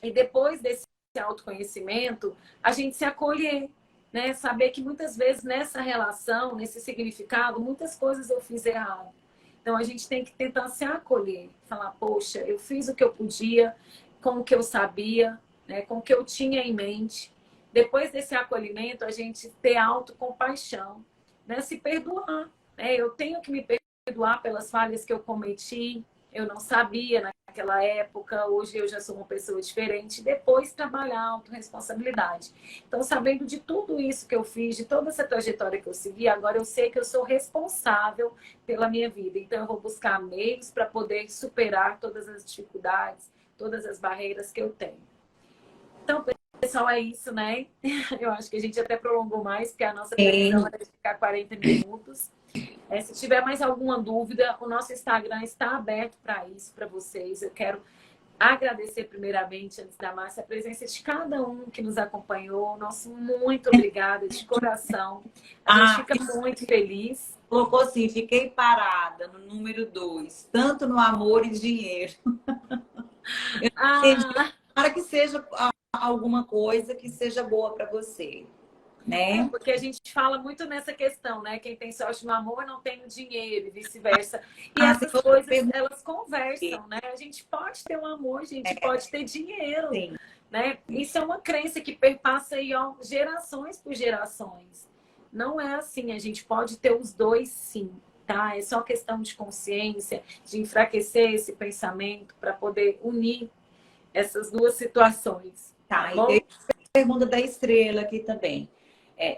E depois desse autoconhecimento, a gente se acolher. Né? Saber que muitas vezes nessa relação, nesse significado, muitas coisas eu fiz errado. Então a gente tem que tentar se acolher, falar, poxa, eu fiz o que eu podia, com o que eu sabia, né? Com o que eu tinha em mente. Depois desse acolhimento, a gente ter autocompaixão, né? Se perdoar. Né? Eu tenho que me perdoar pelas falhas que eu cometi, eu não sabia naquela época, hoje eu já sou uma pessoa diferente. Depois trabalhar a autorresponsabilidade. Então, sabendo de tudo isso que eu fiz, de toda essa trajetória que eu segui, agora eu sei que eu sou responsável pela minha vida. Então, eu vou buscar meios para poder superar todas as dificuldades, todas as barreiras que eu tenho. Então, pessoal, é isso, né? Eu acho que a gente até prolongou mais, porque a nossa previsão era de ficar 40 minutos. Se tiver mais alguma dúvida, o nosso Instagram está aberto para isso, para vocês. Eu quero agradecer primeiramente, antes da Márcia, a presença de cada um que nos acompanhou. Nosso muito obrigada, de coração. A gente Ah, fica muito feliz. colocou assim, fiquei parada no número 2, tanto no amor e dinheiro. Entendi. Ah, Para que seja alguma coisa que seja boa para você, né? porque a gente fala muito nessa questão, né? Quem tem sorte no amor não tem no dinheiro e vice-versa. E Tem essas outra coisas, pergunta elas conversam, né? A gente pode ter um amor, a gente pode ter dinheiro, assim. né? Isso é uma crença que perpassa aí, ó, gerações por gerações. Não é assim, a gente pode ter os dois sim, tá? É só questão de consciência, de enfraquecer esse pensamento para poder unir essas duas situações, tá Tá, e tem bom? a pergunta da Estrela aqui também.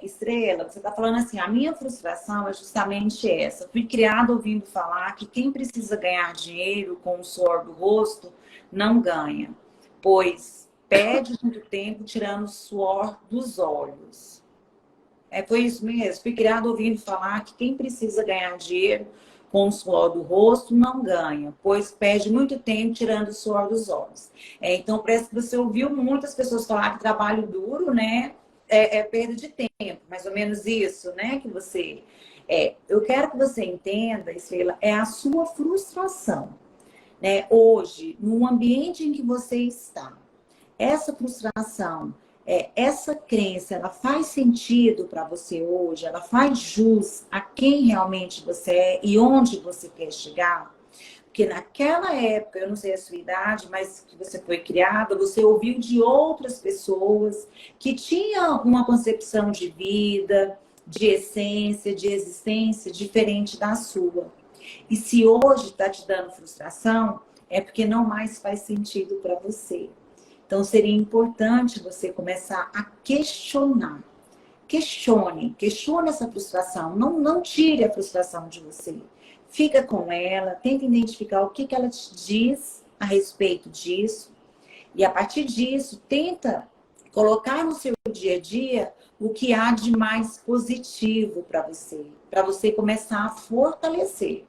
Estrela, você está falando assim, a minha frustração é justamente essa. Fui criada ouvindo falar que quem precisa ganhar dinheiro com o suor do rosto não ganha, pois perde muito tempo tirando o suor dos olhos. Foi isso mesmo. Fui criada ouvindo falar que quem precisa ganhar dinheiro com o suor do rosto não ganha, pois perde muito tempo tirando o suor dos olhos. Então, parece que você ouviu muitas pessoas falar que trabalho duro, né? É perda de tempo, mais ou menos isso, né? Que você. Eu quero que você entenda, Estrela, é a sua frustração, né? Hoje, no ambiente em que você está, essa frustração, essa crença, ela faz sentido para você hoje? Ela faz jus a quem realmente você é e onde você quer chegar? Porque naquela época, eu não sei a sua idade, mas que você foi criada, você ouviu de outras pessoas que tinham uma concepção de vida, de essência, de existência diferente da sua. E se hoje está te dando frustração, é porque não mais faz sentido para você. Então, seria importante você começar a questionar. Questione essa frustração. Não tire a frustração de você. Fica com ela, tenta identificar o que ela te diz a respeito disso. E a partir disso, tenta colocar no seu dia a dia o que há de mais positivo para você começar a fortalecer.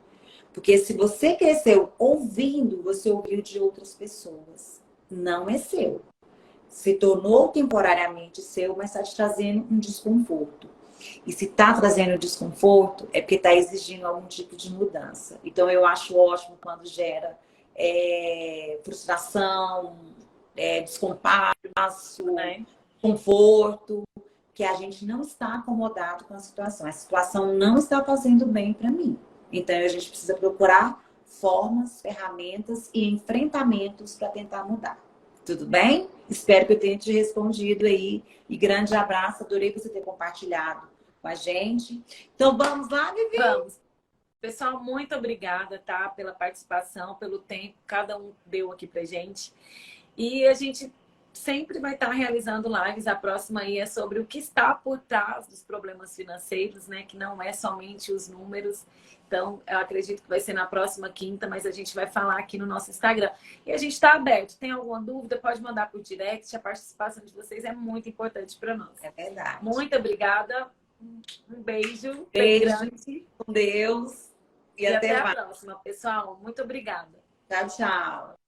Porque se você cresceu ouvindo, você ouviu de outras pessoas. Não é seu. Se tornou temporariamente seu, mas está te trazendo um desconforto. E se está trazendo desconforto, é porque está exigindo algum tipo de mudança. Então, eu acho ótimo quando gera frustração, descompasso, Né? conforto, que a gente não está acomodado com a situação. A situação não está fazendo bem para mim. Então, a gente precisa procurar formas, ferramentas e enfrentamentos para tentar mudar. Tudo bem? Espero que eu tenha te respondido aí. E grande abraço, adorei você ter compartilhado com a gente. Então vamos lá, Vivi? Vamos. Pessoal, muito obrigada, tá? Pela participação, pelo tempo que cada um deu aqui pra gente. E a gente sempre vai estar realizando lives. A próxima aí é sobre o que está por trás dos problemas financeiros, né? Que não é somente os números. Então, eu acredito que vai ser na próxima quinta, mas a gente vai falar aqui no nosso Instagram. E a gente está aberto. Tem alguma dúvida? Pode mandar por direct. A participação de vocês é muito importante para nós. É verdade. Muito obrigada. Um beijo. Beijo. Grande. Com Deus. E até a próxima, pessoal. Muito obrigada. Tchau, tchau.